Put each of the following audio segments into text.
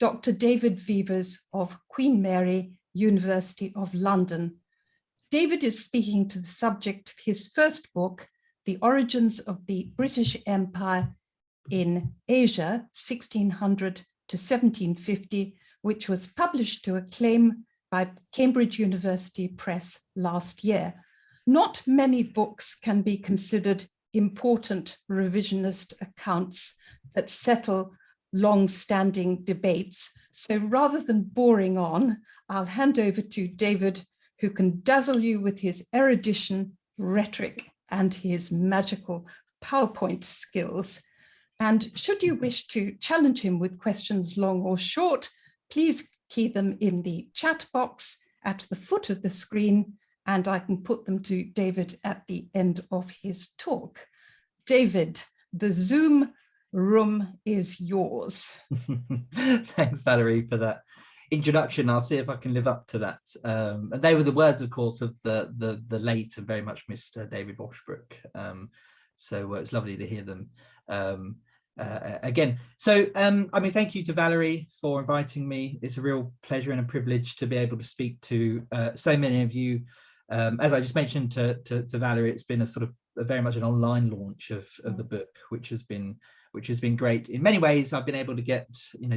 Dr. David Veevers of Queen Mary, University of London. David is speaking to the subject of his first book, The Origins of the British Empire in Asia, 1600 to 1750, which was published to acclaim by Cambridge University Press last year. Not many books can be considered important revisionist accounts that settle long-standing debates. So rather than boring on, I'll hand over to David, who can dazzle you with his erudition, rhetoric, and his magical PowerPoint skills. And should you wish to challenge him with questions long or short, please key them in the chat box at the foot of the screen, and I can put them to David at the end of his talk. David, the Zoom room is yours. Thanks, Valerie, for that introduction. I'll see if I can live up to that. And they were the words, of course, of the late and very much missed David Washbrook. So it's lovely to hear them again. So, I mean, thank you to Valerie for inviting me. It's a real pleasure and a privilege to be able to speak to so many of you. As I just mentioned to Valerie, it's been a sort of very much an online launch of the book, which has been great. In many ways, I've been able to get,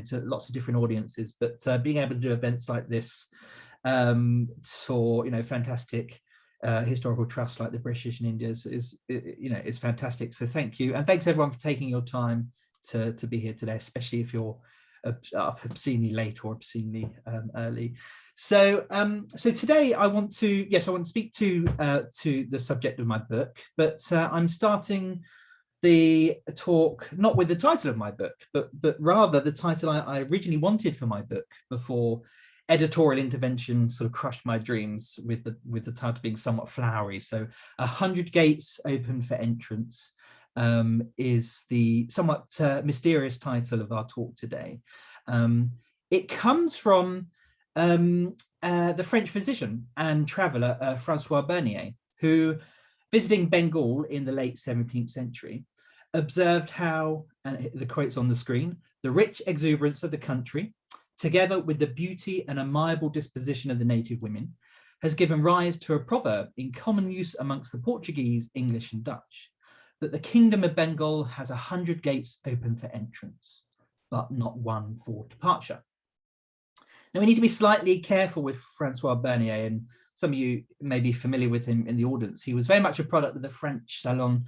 to lots of different audiences, but being able to do events like this for, fantastic historical trusts like the British and India's is fantastic. So thank you. And thanks everyone for taking your time to be here today, especially if you're up obscenely late or obscenely early. So today I want to speak to the subject of my book, but I'm starting the talk not with the title of my book, but rather the title I originally wanted for my book before editorial intervention sort of crushed my dreams with the title being somewhat flowery. So 100 Gates Open for Entrance is the somewhat mysterious title of our talk today. It comes from the French physician and traveller Francois Bernier, who, visiting Bengal in the late 17th century, observed how, and the quote's on the screen, the rich exuberance of the country, together with the beauty and amiable disposition of the native women, has given rise to a proverb in common use amongst the Portuguese, English and Dutch, that the kingdom of Bengal has 100 gates open for entrance, but not one for departure. Now, we need to be slightly careful with Francois Bernier, and some of you may be familiar with him in the audience. He was very much a product of the French Salon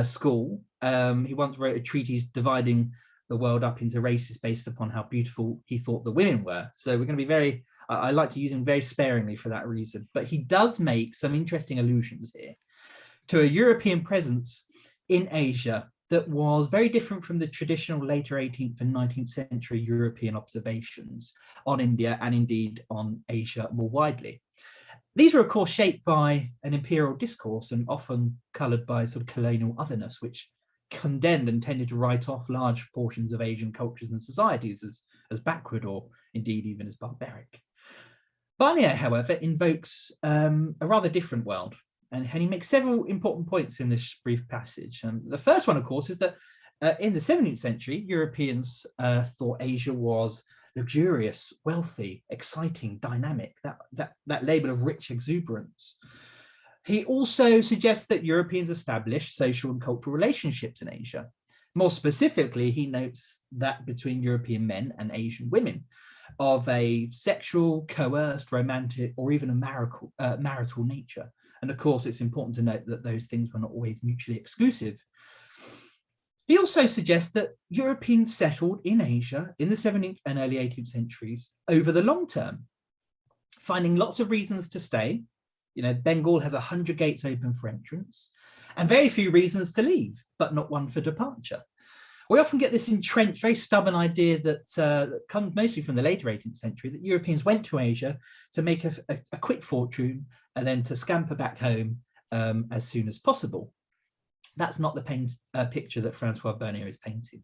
school. He once wrote a treatise dividing the world up into races based upon how beautiful he thought the women were. So we're going to be I like to use him very sparingly for that reason. But he does make some interesting allusions here to a European presence in Asia that was very different from the traditional later 18th and 19th century European observations on India and indeed on Asia more widely. These were, of course, shaped by an imperial discourse and often coloured by sort of colonial otherness, which condemned and tended to write off large portions of Asian cultures and societies as backward or indeed even as barbaric. Barnier, however, invokes a rather different world, and he makes several important points in this brief passage. The first one, of course, is that in the 17th century, Europeans thought Asia was luxurious, wealthy, exciting, dynamic, that label of rich exuberance. He also suggests that Europeans established social and cultural relationships in Asia. More specifically, he notes that between European men and Asian women of a sexual, coerced, romantic, or even a marital nature. And of course, it's important to note that those things were not always mutually exclusive. He also suggests that Europeans settled in Asia in the 17th and early 18th centuries over the long term, finding lots of reasons to stay. Bengal has 100 gates open for entrance and very few reasons to leave, but not one for departure. We often get this entrenched, very stubborn idea that comes mostly from the later 18th century, that Europeans went to Asia to make a quick fortune and then to scamper back home as soon as possible. That's not the picture that Francois Bernier is painting.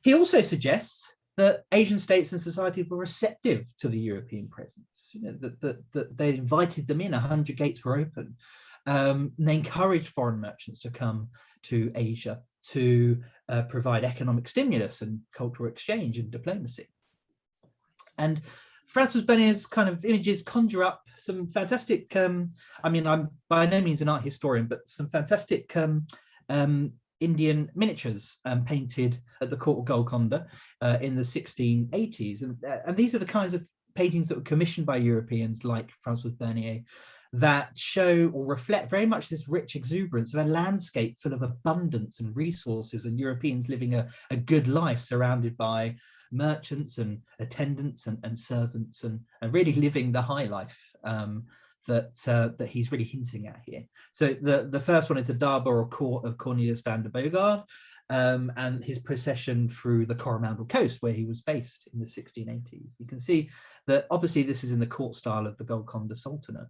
He also suggests that Asian states and societies were receptive to the European presence, that they invited them in, 100 gates were open. And they encouraged foreign merchants to come to Asia to provide economic stimulus and cultural exchange and diplomacy. And Francois Bernier's kind of images conjure up some fantastic, I mean, I'm by no means an art historian, but some fantastic Indian miniatures painted at the court of Golconda in the 1680s. And these are the kinds of paintings that were commissioned by Europeans like Francois Bernier that show or reflect very much this rich exuberance of a landscape full of abundance and resources, and Europeans living a good life surrounded by merchants and attendants and servants, and really living the high life that he's really hinting at here. So the first one is the Darbar or court of Cornelius van der Bogaard, and his procession through the Coromandel coast where he was based in the 1680s. You can see that obviously this is in the court style of the Golconda Sultanate,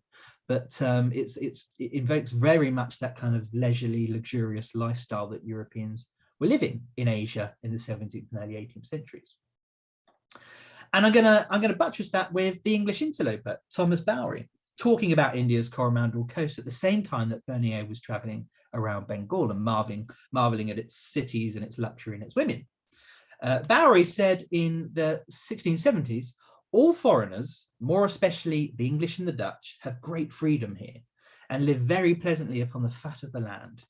but it invokes very much that kind of leisurely, luxurious lifestyle that Europeans were living in Asia in the 17th and early 18th centuries. And I'm gonna buttress that with the English interloper, Thomas Bowery, talking about India's Coromandel coast at the same time that Bernier was traveling around Bengal and marveling at its cities and its luxury and its women. Bowery said in the 1670s, all foreigners, more especially the English and the Dutch, have great freedom here and live very pleasantly upon the fat of the land.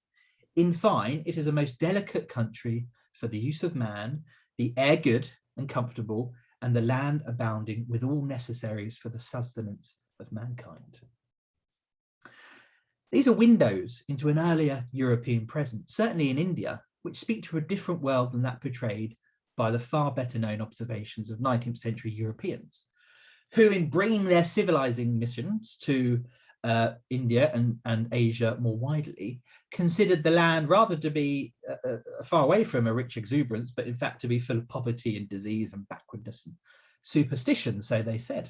In fine, it is a most delicate country for the use of man, the air good and comfortable, and the land abounding with all necessaries for the sustenance of mankind. These are windows into an earlier European presence, certainly in India, which speak to a different world than that portrayed by the far better known observations of 19th century Europeans, who in bringing their civilizing missions to India and Asia more widely, considered the land rather to be far away from a rich exuberance, but in fact to be full of poverty and disease and backwardness and superstition, so they said.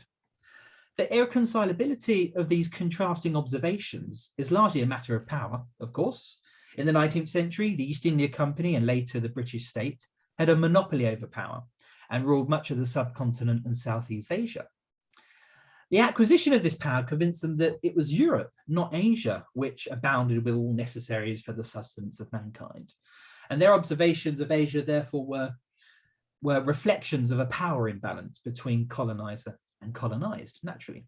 The irreconcilability of these contrasting observations is largely a matter of power, of course. In the 19th century, the East India Company and later the British state had a monopoly over power and ruled much of the subcontinent and Southeast Asia. The acquisition of this power convinced them that it was Europe, not Asia, which abounded with all necessaries for the sustenance of mankind. And their observations of Asia, therefore, were reflections of a power imbalance between colonizer and colonized, naturally.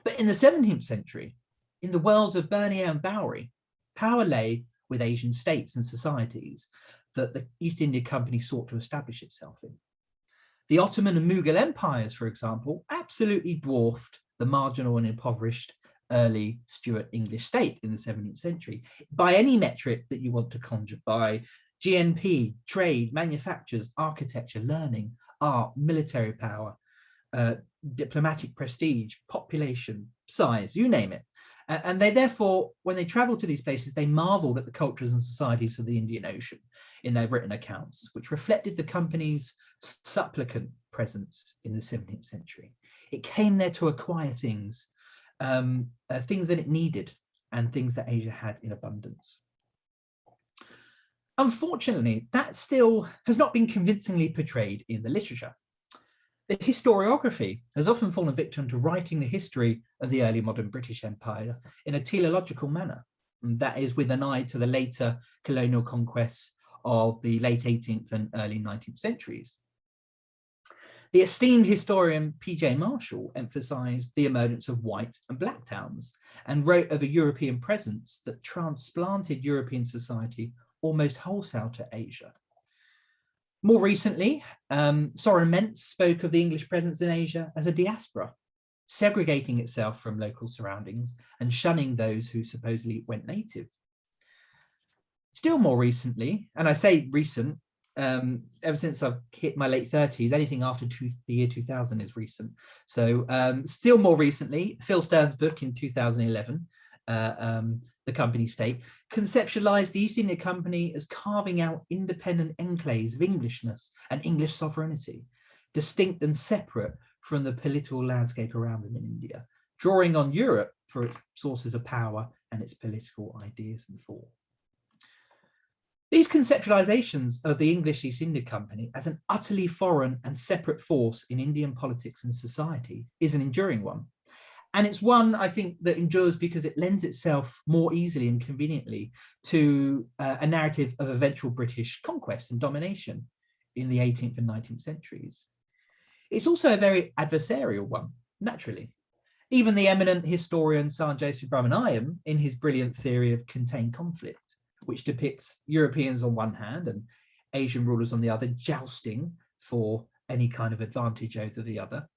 But in the 17th century, in the worlds of Bernier and Bowery, power lay with Asian states and societies that the East India Company sought to establish itself in. The Ottoman and Mughal empires, for example, absolutely dwarfed the marginal and impoverished early Stuart English state in the 17th century by any metric that you want to conjure, by GNP, trade, manufactures, architecture, learning, art, military power, diplomatic prestige, population, size, you name it. And they therefore, when they traveled to these places, they marveled at the cultures and societies of the Indian Ocean in their written accounts, which reflected the company's supplicant presence in the 17th century. It came there to acquire things, things that it needed and things that Asia had in abundance. Unfortunately, that still has not been convincingly portrayed in the literature. The historiography has often fallen victim to writing the history of the early modern British Empire in a teleological manner, and that is with an eye to the later colonial conquests of the late 18th and early 19th centuries. The esteemed historian P.J. Marshall emphasised the emergence of white and black towns and wrote of a European presence that transplanted European society almost wholesale to Asia. More recently, Soren Mentz spoke of the English presence in Asia as a diaspora, segregating itself from local surroundings and shunning those who supposedly went native. Still more recently, and I say recent, ever since I've hit my late 30s, anything after the year 2000 is recent. So still more recently, Phil Stern's book in 2011, The Company State, conceptualized the East India Company as carving out independent enclaves of Englishness and English sovereignty, distinct and separate from the political landscape around them in India, drawing on Europe for its sources of power and its political ideas and thought. These conceptualizations of the English East India Company as an utterly foreign and separate force in Indian politics and society is an enduring one. And it's one, I think, that endures because it lends itself more easily and conveniently to a narrative of eventual British conquest and domination in the 18th and 19th centuries. It's also a very adversarial one, naturally. Even the eminent historian Sanjay Subramaniam, in his brilliant theory of contained conflict, which depicts Europeans on one hand and Asian rulers on the other, jousting for any kind of advantage over the other,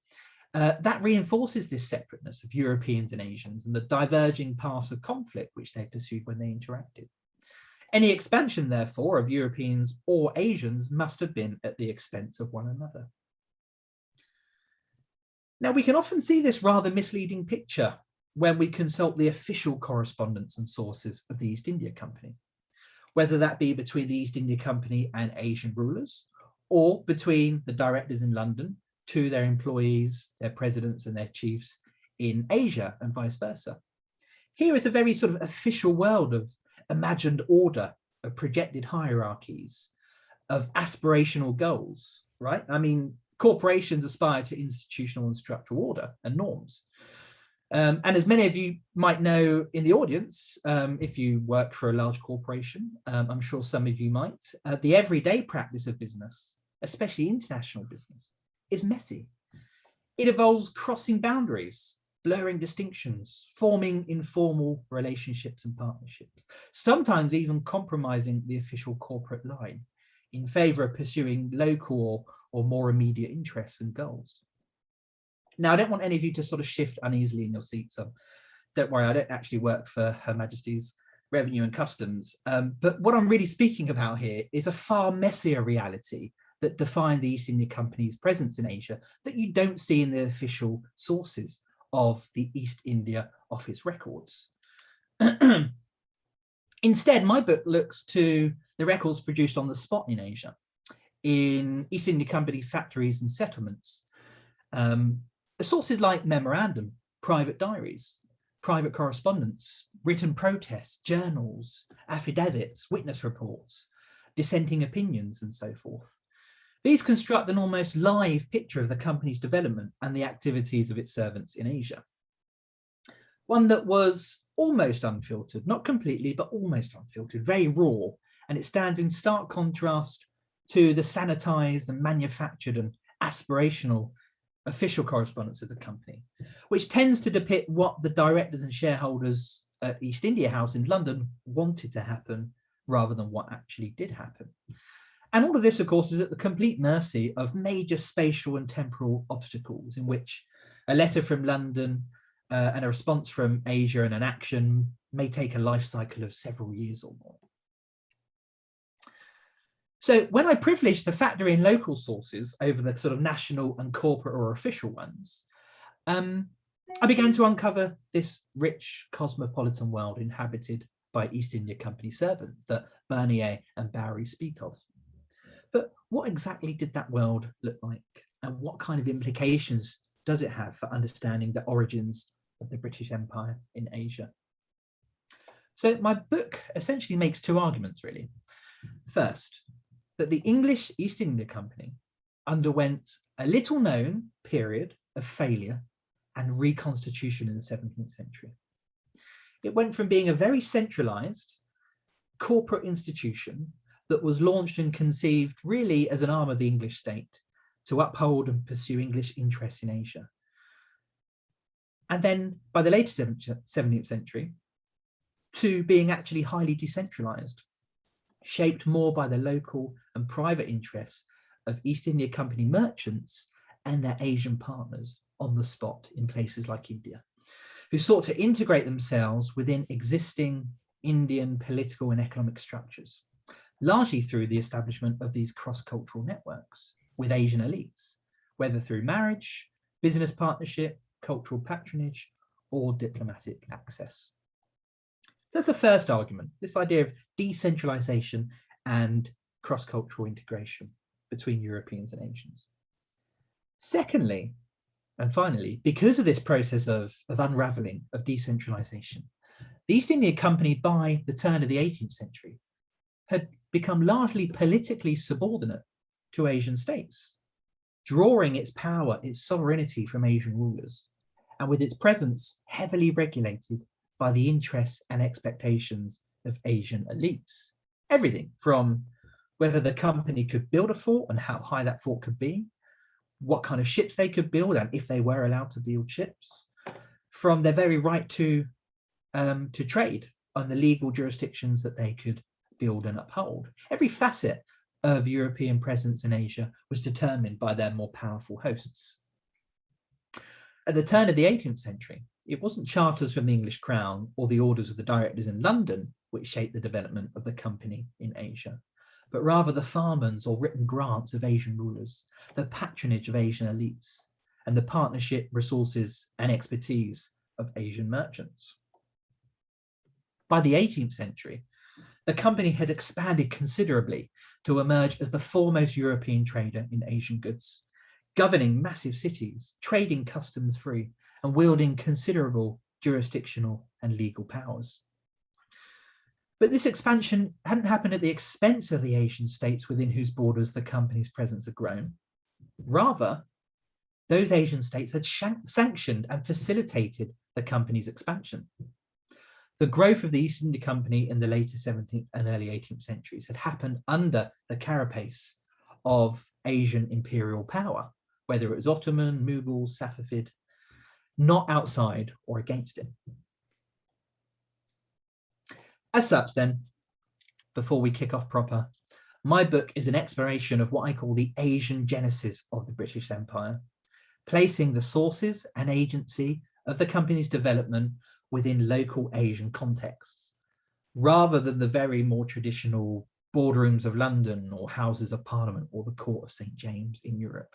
that reinforces this separateness of Europeans and Asians and the diverging paths of conflict which they pursued when they interacted. Any expansion, therefore, of Europeans or Asians must have been at the expense of one another. Now, we can often see this rather misleading picture when we consult the official correspondence and sources of the East India Company, whether that be between the East India Company and Asian rulers, or between the directors in London to their employees, their presidents and their chiefs in Asia, and vice versa. Here is a very sort of official world of imagined order, of projected hierarchies, of aspirational goals, right? I mean, corporations aspire to institutional and structural order and norms. And as many of you might know in the audience, if you work for a large corporation, I'm sure some of you might, the everyday practice of business, especially international business, is messy. It involves crossing boundaries, blurring distinctions, forming informal relationships and partnerships, sometimes even compromising the official corporate line in favor of pursuing local or more immediate interests and goals. Now, I don't want any of you to sort of shift uneasily in your seats. Don't worry, I don't actually work for Her Majesty's Revenue and Customs. But what I'm really speaking about here is a far messier reality that defined the East India Company's presence in Asia that you don't see in the official sources of the East India Office records. Instead, my book looks to the records produced on the spot in Asia, in East India Company factories and settlements. Sources like memorandum, private diaries, private correspondence, written protests, journals, affidavits, witness reports, dissenting opinions, and so forth. These construct an almost live picture of the company's development and the activities of its servants in Asia. One that was almost unfiltered, not completely, but almost unfiltered, very raw, and it stands in stark contrast to the sanitized and manufactured and aspirational official correspondence of the company, which tends to depict what the directors and shareholders at East India House in London wanted to happen rather than what actually did happen. And all of this, of course, is at the complete mercy of major spatial and temporal obstacles in which a letter from London and a response from Asia and an action may take a life cycle of several years or more. So when I privileged the factor in local sources over the sort of national and corporate or official ones, I began to uncover this rich cosmopolitan world inhabited by East India Company servants that Bernier and Bowery speak of. But what exactly did that world look like? And what kind of implications does it have for understanding the origins of the British Empire in Asia? So my book essentially makes two arguments, really. First, that the English East India Company underwent a little known period of failure and reconstitution in the 17th century. It went from being a very centralized corporate institution that was launched and conceived really as an arm of the English state to uphold and pursue English interests in Asia. And then by the later 17th century, to being actually highly decentralized, shaped more by the local and private interests of East India Company merchants and their Asian partners on the spot in places like India, who sought to integrate themselves within existing Indian political and economic structures, largely through the establishment of these cross-cultural networks with Asian elites, whether through marriage, business partnership, cultural patronage, or diplomatic access. So that's the first argument, this idea of decentralization and cross-cultural integration between Europeans and Asians. Secondly, and finally, because of this process of unraveling, of decentralization, the East India Company by the turn of the 18th century had become largely politically subordinate to Asian states, drawing its power, its sovereignty from Asian rulers, and with its presence heavily regulated by the interests and expectations of Asian elites. Everything from whether the company could build a fort and how high that fort could be, what kind of ships they could build and if they were allowed to build ships, from their very right to trade on the legal jurisdictions that they could build and uphold. Every facet of European presence in Asia was determined by their more powerful hosts. At the turn of the 18th century, it wasn't charters from the English crown or the orders of the directors in London which shaped the development of the company in Asia, but rather the farmans or written grants of Asian rulers, the patronage of Asian elites, and the partnership, resources, and expertise of Asian merchants. By the 18th century, the company had expanded considerably to emerge as the foremost European trader in Asian goods, governing massive cities, trading customs free, and wielding considerable jurisdictional and legal powers. But this expansion hadn't happened at the expense of the Asian states within whose borders the company's presence had grown. Rather, those Asian states had sanctioned and facilitated the company's expansion. The growth of the East India Company in the later 17th and early 18th centuries had happened under the carapace of Asian imperial power, whether it was Ottoman, Mughal, Safavid, not outside or against it. As such then, before we kick off proper, my book is an exploration of what I call the Asian genesis of the British Empire, placing the sources and agency of the company's development within local Asian contexts, rather than the very more traditional boardrooms of London or Houses of Parliament or the Court of St. James in Europe.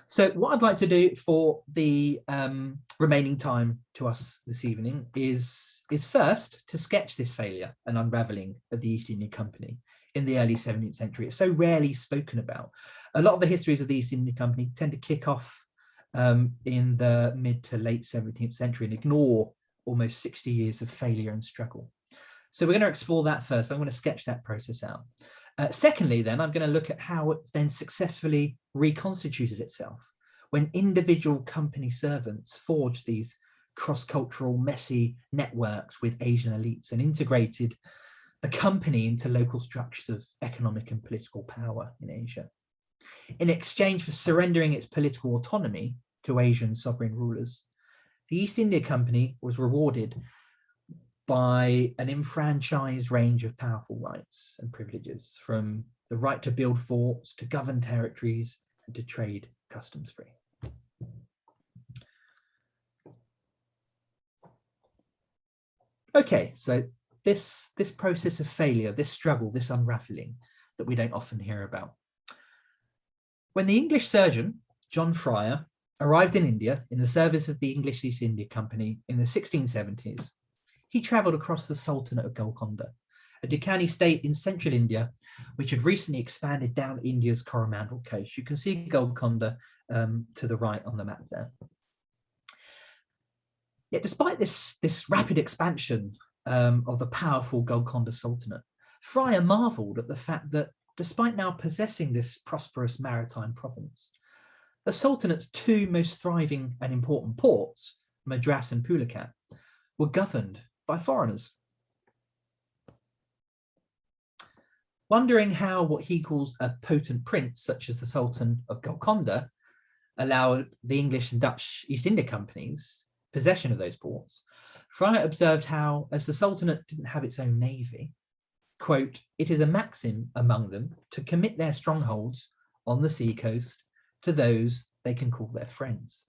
So what I'd like to do for the remaining time to us this evening is first to sketch this failure and unravelling of the East India Company in the early 17th century. It's so rarely spoken about. A lot of the histories of the East India Company tend to kick off in the mid to late 17th century and ignore almost 60 years of failure and struggle. So we're going to explore that first. I'm going to sketch that process out. Secondly, then, I'm going to look at how it then successfully reconstituted itself when individual company servants forged these cross-cultural, messy networks with Asian elites and integrated the company into local structures of economic and political power in Asia. In exchange for surrendering its political autonomy to Asian sovereign rulers, the East India Company was rewarded by an enfranchised range of powerful rights and privileges, from the right to build forts, to govern territories, and to trade customs free. Okay, so this process of failure, this struggle, this unravelling that we don't often hear about. When the English surgeon, John Fryer, arrived in India in the service of the English East India Company in the 1670s, he travelled across the Sultanate of Golconda, a Deccan state in central India, which had recently expanded down India's Coromandel coast. You can see Golconda to the right on the map there. Yet despite this rapid expansion of the powerful Golconda Sultanate, Fryer marvelled at the fact that despite now possessing this prosperous maritime province, the Sultanate's two most thriving and important ports, Madras and Pulakat, were governed by foreigners. Wondering how what he calls a potent prince, such as the Sultan of Golconda, allowed the English and Dutch East India Companies possession of those ports, Fryer observed how, as the Sultanate didn't have its own navy, quote, "It is a maxim among them to commit their strongholds on the sea coast to those they can call their friends."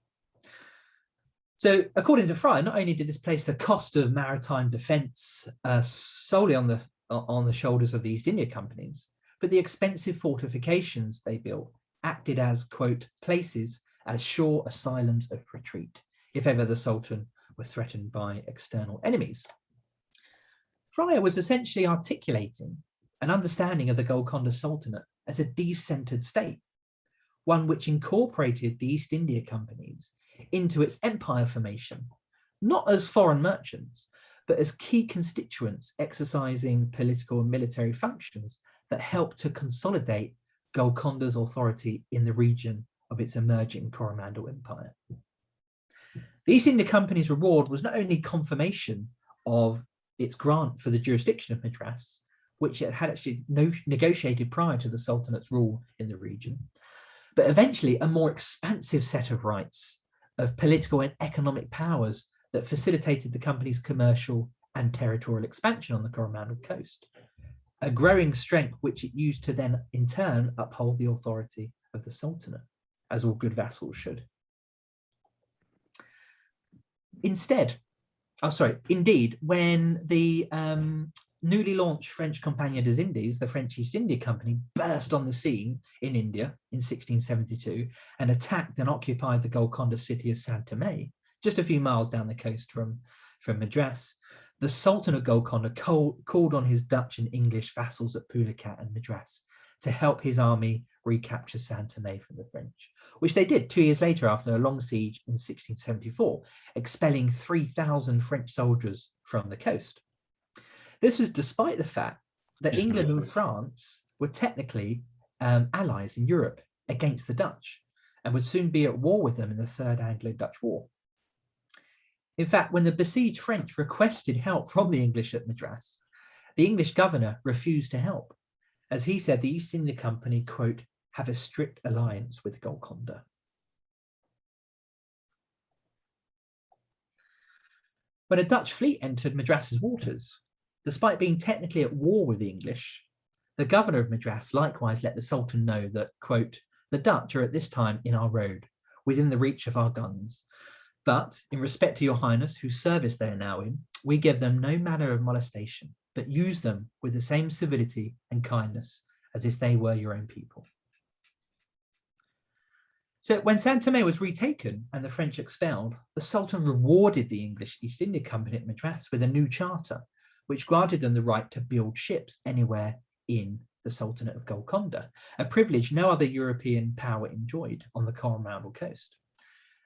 So according to Fryer, not only did this place the cost of maritime defence solely on the shoulders of the East India Companies, but the expensive fortifications they built acted as, quote, "places as sure asylums of retreat, if ever the Sultan were threatened by external enemies." Fryer was essentially articulating an understanding of the Golconda Sultanate as a decentered state, one which incorporated the East India Companies into its empire formation, not as foreign merchants, but as key constituents exercising political and military functions that helped to consolidate Golconda's authority in the region of its emerging Coromandel Empire. The East India Company's reward was not only confirmation of its grant for the jurisdiction of Madras, which it had actually negotiated prior to the Sultanate's rule in the region, but eventually a more expansive set of rights of political and economic powers that facilitated the company's commercial and territorial expansion on the Coromandel coast, a growing strength which it used to then in turn uphold the authority of the Sultanate, as all good vassals should. Indeed, when the newly launched French Compagnie des Indes, the French East India Company, burst on the scene in India in 1672 and attacked and occupied the Golconda city of San Tome, just a few miles down the coast from Madras, the Sultan of Golconda called on his Dutch and English vassals at Pulicat and Madras to help his army recapture San Tome from the French, which they did 2 years later after a long siege in 1674, expelling 3,000 French soldiers from the coast. This was despite the fact that England and France were technically allies in Europe against the Dutch and would soon be at war with them in the Third Anglo-Dutch War. In fact, when the besieged French requested help from the English at Madras, the English governor refused to help, as he said the East India Company, quote, have a strict alliance with Golconda. When a Dutch fleet entered Madras's waters, despite being technically at war with the English, the governor of Madras likewise let the Sultan know that, quote, the Dutch are at this time in our road, within the reach of our guns. But in respect to your highness, whose service they are now in, we give them no manner of molestation, but use them with the same civility and kindness as if they were your own people. So when San Tome was retaken and the French expelled, the Sultan rewarded the English East India Company at Madras with a new charter, which granted them the right to build ships anywhere in the Sultanate of Golconda, a privilege no other European power enjoyed on the Coromandel coast.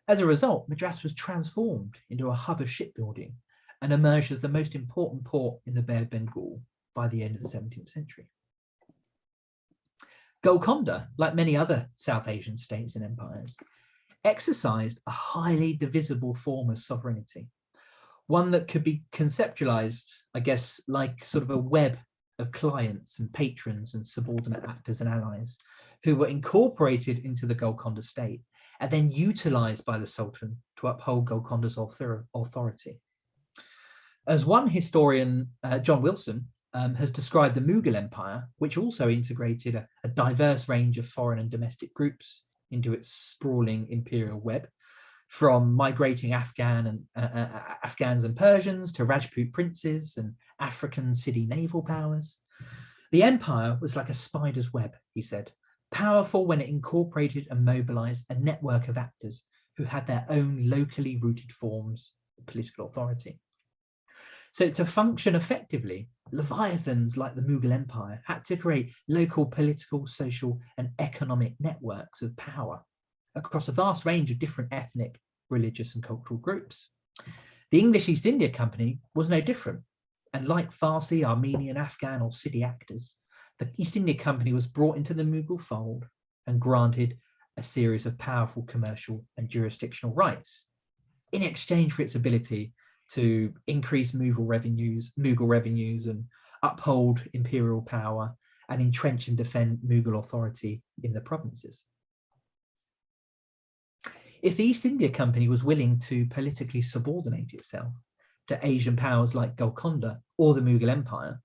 As a result, Madras was transformed into a hub of shipbuilding and emerged as the most important port in the Bay of Bengal by the end of the 17th century. Golconda, like many other South Asian states and empires, exercised a highly divisible form of sovereignty, one that could be conceptualized, I guess, like sort of a web of clients and patrons and subordinate actors and allies who were incorporated into the Golconda state and then utilized by the Sultan to uphold Golconda's authority. As one historian, John Wilson, has described the Mughal Empire, which also integrated a diverse range of foreign and domestic groups into its sprawling imperial web, from migrating Afghans and Persians to Rajput princes and African city naval powers. The empire was like a spider's web, he said, powerful when it incorporated and mobilized a network of actors who had their own locally rooted forms of political authority. So to function effectively, leviathans like the Mughal Empire had to create local political, social, and economic networks of power across a vast range of different ethnic, religious, and cultural groups. The English East India Company was no different, and like Farsi, Armenian, Afghan, or city actors, the East India Company was brought into the Mughal fold and granted a series of powerful commercial and jurisdictional rights in exchange for its ability to increase Mughal revenues and uphold imperial power and entrench and defend Mughal authority in the provinces. If the East India Company was willing to politically subordinate itself to Asian powers like Golconda or the Mughal Empire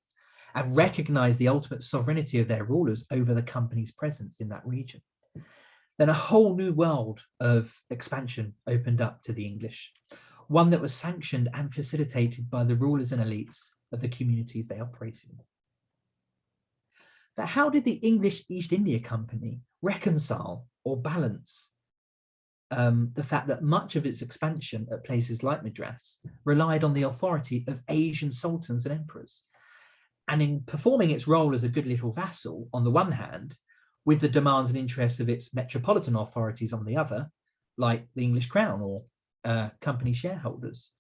and recognize the ultimate sovereignty of their rulers over the company's presence in that region, then a whole new world of expansion opened up to the English, one that was sanctioned and facilitated by the rulers and elites of the communities they operated in. But how did the English East India Company reconcile or balance the fact that much of its expansion at places like Madras relied on the authority of Asian sultans and emperors, and in performing its role as a good little vassal on the one hand, with the demands and interests of its metropolitan authorities on the other, like the English crown or company shareholders,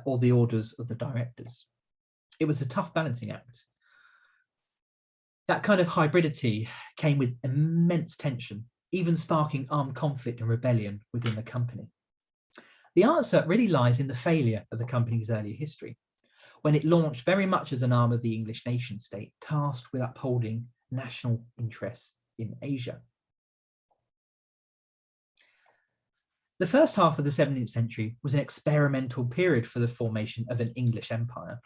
or the orders of the directors? It was a tough balancing act. That kind of hybridity came with immense tension, even sparking armed conflict and rebellion within the company. The answer really lies in the failure of the company's earlier history, when it launched very much as an arm of the English nation state, tasked with upholding national interests in Asia. The first half of the 17th century was an experimental period for the formation of an English empire,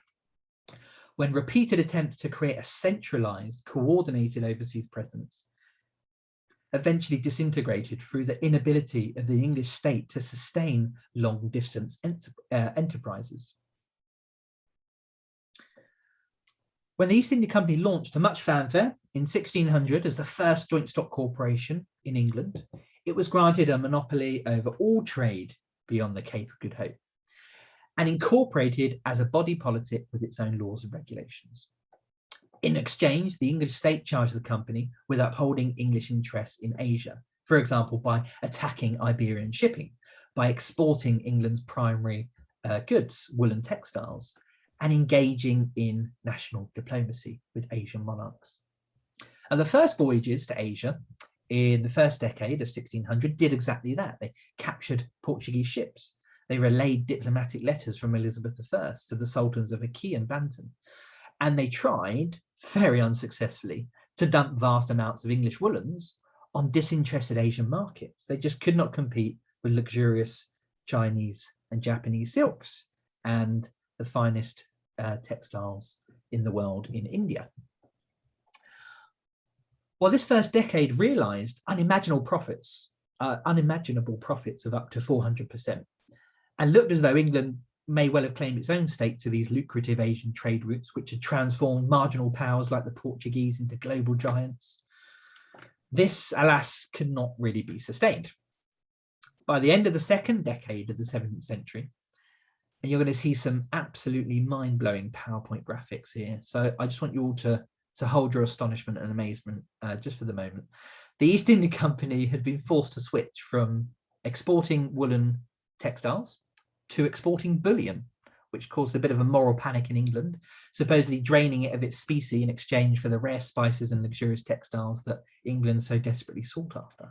when repeated attempts to create a centralized, coordinated overseas presence eventually disintegrated through the inability of the English state to sustain long-distance enterprises. When the East India Company launched to much fanfare in 1600 as the first joint stock corporation in England, it was granted a monopoly over all trade beyond the Cape of Good Hope and incorporated as a body politic with its own laws and regulations. In exchange, the English state charged the company with upholding English interests in Asia, for example, by attacking Iberian shipping, by exporting England's primary goods, woolen textiles, and engaging in national diplomacy with Asian monarchs. And the first voyages to Asia in the first decade of 1600 did exactly that. They captured Portuguese ships. They relayed diplomatic letters from Elizabeth I to the sultans of Acre and Banten. And they tried, very unsuccessfully, to dump vast amounts of English woolens on disinterested Asian markets. They just could not compete with luxurious Chinese and Japanese silks and the finest textiles in the world in India. Well, this first decade realized unimaginable profits of up to 400%, and looked as though England may well have claimed its own stake to these lucrative Asian trade routes, which had transformed marginal powers like the Portuguese into global giants. This, alas, could not really be sustained. By the end of the second decade of the 17th century, and you're going to see some absolutely mind-blowing PowerPoint graphics here. So I just want you all to hold your astonishment and amazement just for the moment. The East India Company had been forced to switch from exporting woolen textiles to exporting bullion, which caused a bit of a moral panic in England, supposedly draining it of its specie in exchange for the rare spices and luxurious textiles that England so desperately sought after.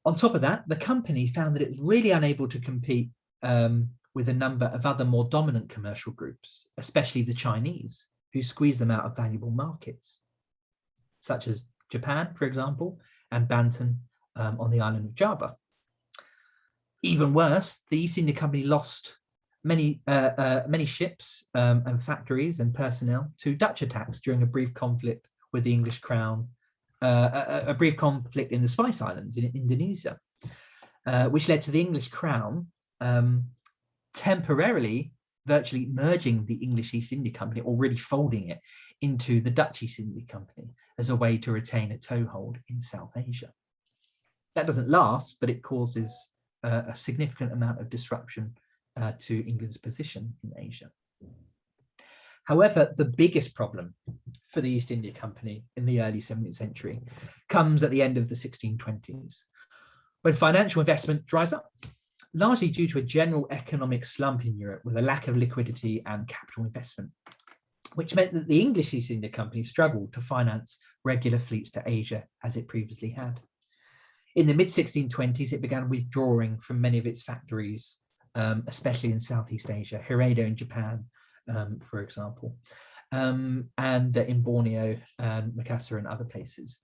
On top of that, the company found that it was really unable to compete with a number of other more dominant commercial groups, especially the Chinese, who squeezed them out of valuable markets, such as Japan, for example, and Banten on the island of Java. Even worse, the East India Company lost many ships and factories and personnel to Dutch attacks during a brief conflict with the English crown, a brief conflict in the Spice Islands in Indonesia, which led to the English crown temporarily virtually merging the English East India Company, or really folding it into the Dutch East India Company as a way to retain a toehold in South Asia. That doesn't last, but it causes a significant amount of disruption to England's position in Asia. However, the biggest problem for the East India Company in the early 17th century comes at the end of the 1620s, when financial investment dries up, largely due to a general economic slump in Europe with a lack of liquidity and capital investment, which meant that the English East India Company struggled to finance regular fleets to Asia as it previously had. In the mid-1620s, it began withdrawing from many of its factories, especially in Southeast Asia, Hokkaido in Japan, for example, and in Borneo and Makassar and other places.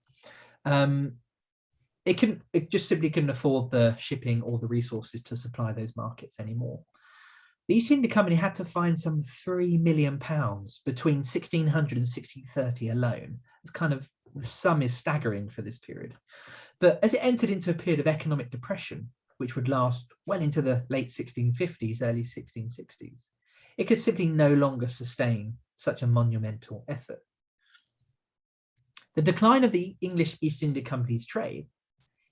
It just simply couldn't afford the shipping or the resources to supply those markets anymore. The East India Company had to find some £3 million between 1600 and 1630 alone. It's kind of, the sum is staggering for this period. But as it entered into a period of economic depression, which would last well into the late 1650s, early 1660s, it could simply no longer sustain such a monumental effort. The decline of the English East India Company's trade,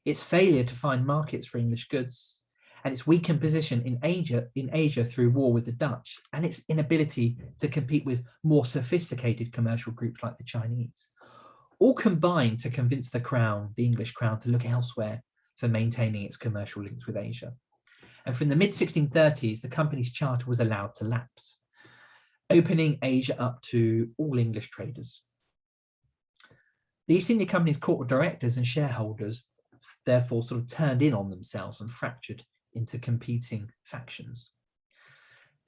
its failure to find markets for English goods, and its weakened position in Asia through war with the Dutch, and its inability to compete with more sophisticated commercial groups like the Chinese, all combined to convince the crown, the English crown, to look elsewhere for maintaining its commercial links with Asia. And from the mid-1630s, the company's charter was allowed to lapse, opening Asia up to all English traders. The East India Company's court of directors and shareholders therefore sort of turned in on themselves and fractured into competing factions.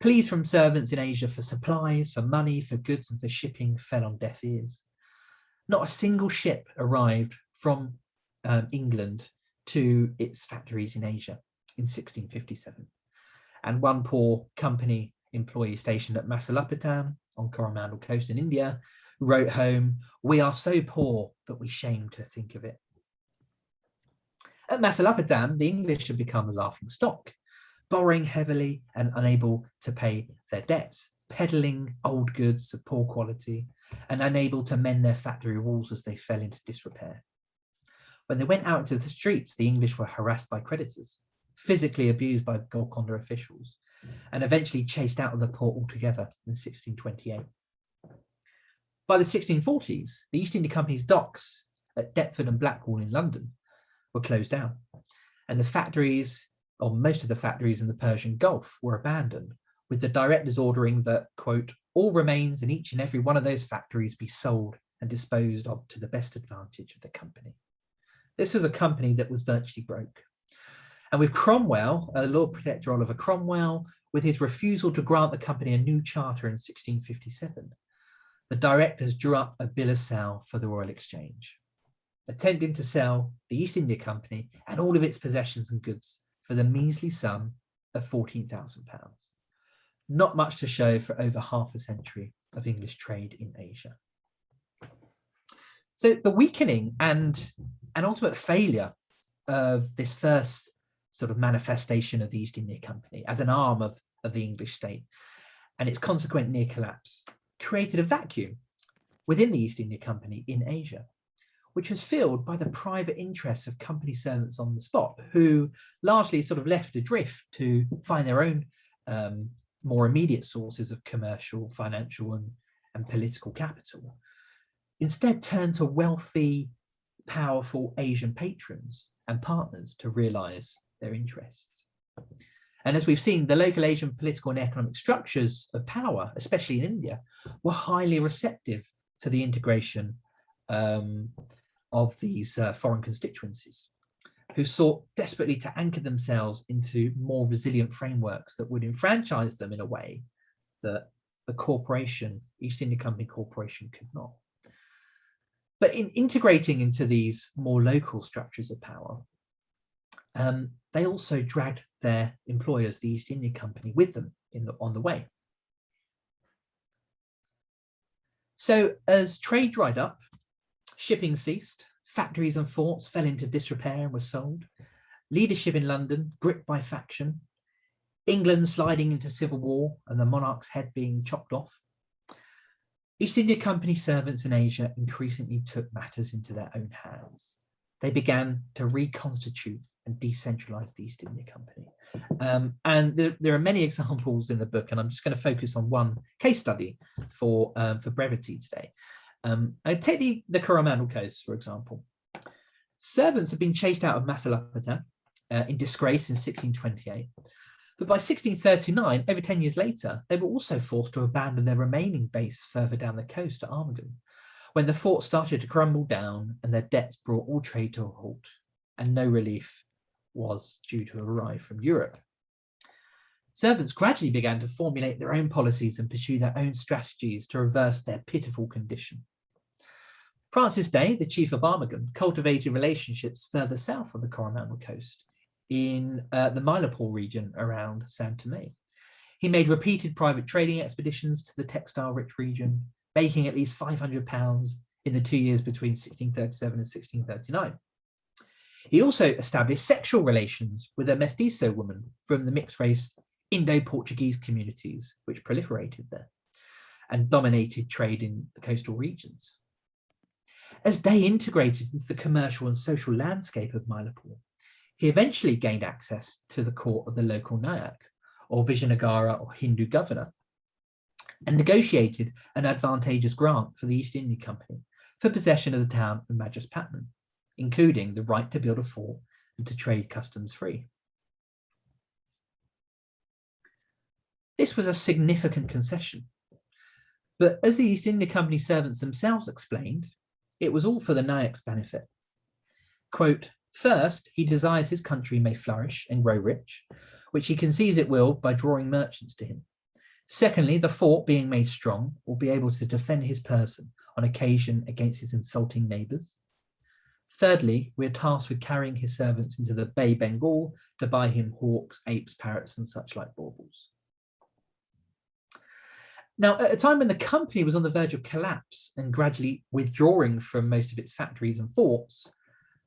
Pleas from servants in Asia for supplies, for money, for goods and for shipping fell on deaf ears. Not a single ship arrived from England to its factories in Asia in 1657. And one poor company employee stationed at Masulipatam on Coromandel Coast in India wrote home, "We are so poor that we shame to think of it." At Masulipatam, the English had become a laughing stock, borrowing heavily and unable to pay their debts, peddling old goods of poor quality, and unable to mend their factory walls as they fell into disrepair. When they went out into the streets, the English were harassed by creditors, physically abused by Golconda officials, and eventually chased out of the port altogether in 1628. By the 1640s, the East India Company's docks at Deptford and Blackwall in London were closed down, and the factories, or most of the factories in the Persian Gulf, were abandoned, with the directors ordering that, quote, "all remains in each and every one of those factories be sold and disposed of to the best advantage of the company." This was a company that was virtually broke. And with Cromwell, Lord Protector Oliver Cromwell, with his refusal to grant the company a new charter in 1657, the directors drew up a bill of sale for the Royal Exchange, attempting to sell the East India Company and all of its possessions and goods for the measly sum of £14,000. Not much to show for over half a century of English trade in Asia. So the weakening and ultimate failure of this first sort of manifestation of the East India Company as an arm of the English state and its consequent near collapse created a vacuum within the East India Company in Asia, which was filled by the private interests of company servants on the spot, who largely sort of left adrift to find their own more immediate sources of commercial, financial, and political capital. Instead, turned to wealthy, powerful Asian patrons and partners to realize their interests. And as we've seen, the local Asian political and economic structures of power, especially in India, were highly receptive to the integration of these foreign constituencies, who sought desperately to anchor themselves into more resilient frameworks that would enfranchise them in a way that the corporation, East India Company Corporation, could not. But in integrating into these more local structures of power, they also dragged their employers, the East India Company, with them on the way. So as trade dried up, shipping ceased, factories and forts fell into disrepair and were sold, leadership in London gripped by faction, England sliding into civil war and the monarch's head being chopped off, East India Company servants in Asia increasingly took matters into their own hands. They began to reconstitute and decentralize the East India Company. And there are many examples in the book, and I'm just going to focus on one case study for brevity today. I'd take the Coromandel Coast, for example. Servants had been chased out of Masulipatam in disgrace in 1628. But by 1639, over 10 years later, they were also forced to abandon their remaining base further down the coast at Armagon, when the fort started to crumble down and their debts brought all trade to a halt, and no relief was due to arrive from Europe. Servants gradually began to formulate their own policies and pursue their own strategies to reverse their pitiful condition. Francis Day, the chief of Armagon, cultivated relationships further south on the Coromandel Coast in the Mylapore region around San Tomé. He made repeated private trading expeditions to the textile-rich region, making at least £500 in the 2 years between 1637 and 1639. He also established sexual relations with a mestizo woman from the mixed-race Indo-Portuguese communities, which proliferated there and dominated trade in the coastal regions. As Day integrated into the commercial and social landscape of Mylapore, he eventually gained access to the court of the local Nayak, or Vijayanagara or Hindu governor, and negotiated an advantageous grant for the East India Company for possession of the town of Madras Patman, including the right to build a fort and to trade customs free. This was a significant concession, but as the East India Company servants themselves explained, it was all for the Nayak's benefit. Quote, "First, he desires his country may flourish and grow rich, which he conceives it will by drawing merchants to him. Secondly, the fort, being made strong, will be able to defend his person on occasion against his insulting neighbours. Thirdly, we are tasked with carrying his servants into the Bay Bengal to buy him hawks, apes, parrots, and such like baubles. Now, at a time when the company was on the verge of collapse and gradually withdrawing from most of its factories and forts,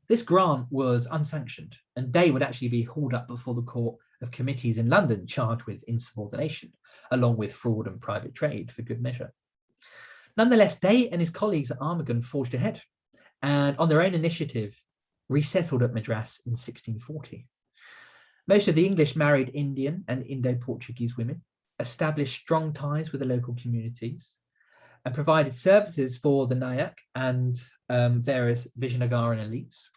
this grant was unsanctioned, and Day would actually be hauled up before the Court of Committees in London charged with insubordination, along with fraud and private trade for good measure. Nonetheless, Day and his colleagues at Armagon forged ahead and, on their own initiative, resettled at Madras in 1640. Most of the English married Indian and Indo-Portuguese women, established strong ties with the local communities, and provided services for the Nayak and various Vijayanagaran elites,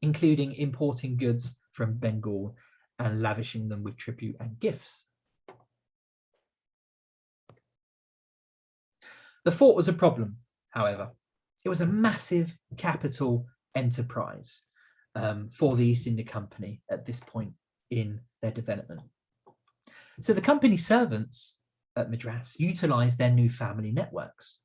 including importing goods from Bengal and lavishing them with tribute and gifts. The fort was a problem, however. It was a massive capital enterprise for the East India Company at this point in their development. So the company servants at Madras utilised their new family networks,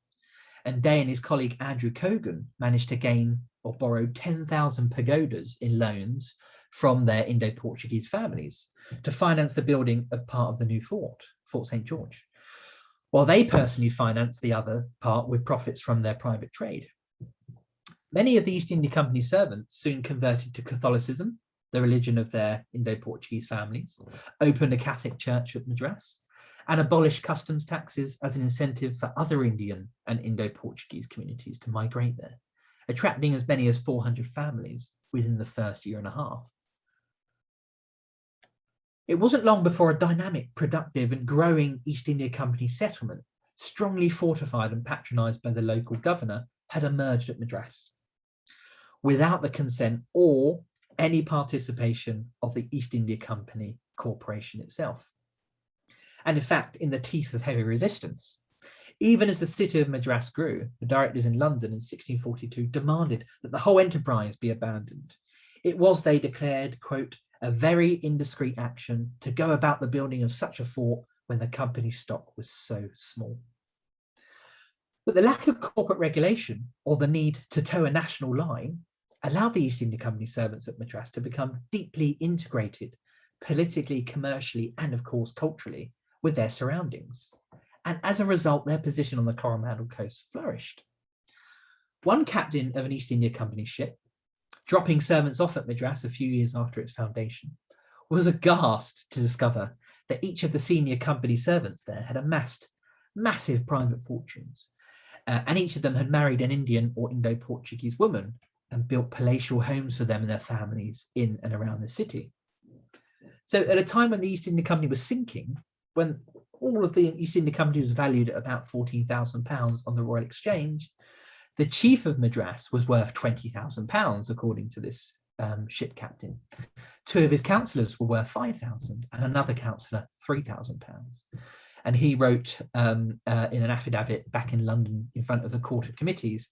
and Day and his colleague Andrew Cogan managed to gain or borrow 10,000 pagodas in loans from their Indo-Portuguese families to finance the building of part of the new fort, Fort St. George, while they personally financed the other part with profits from their private trade. Many of the East India Company servants soon converted to Catholicism, the religion of their Indo-Portuguese families, opened a Catholic church at Madras, and abolished customs taxes as an incentive for other Indian and Indo-Portuguese communities to migrate there, attracting as many as 400 families within the first year and a half. It wasn't long before a dynamic, productive, and growing East India Company settlement, strongly fortified and patronised by the local governor, had emerged at Madras, without the consent or any participation of the East India Company Corporation itself. And in fact, in the teeth of heavy resistance, even as the city of Madras grew, the directors in London in 1642 demanded that the whole enterprise be abandoned. It was, they declared, quote, a very indiscreet action to go about the building of such a fort when the company's stock was so small. But the lack of corporate regulation or the need to toe a national line allowed the East India Company servants at Madras to become deeply integrated politically, commercially, and of course culturally with their surroundings. And as a result, their position on the Coromandel coast flourished. One captain of an East India Company ship, dropping servants off at Madras a few years after its foundation, was aghast to discover that each of the senior company servants there had amassed massive private fortunes, and each of them had married an Indian or Indo-Portuguese woman and built palatial homes for them and their families in and around the city. So at a time when the East India Company was sinking, when all of the East India Company was valued at about £14,000 on the Royal Exchange, the chief of Madras was worth £20,000, according to this ship captain. Two of his councillors were worth £5,000 and another councillor £3,000. And he wrote in an affidavit back in London in front of the Court of Committees,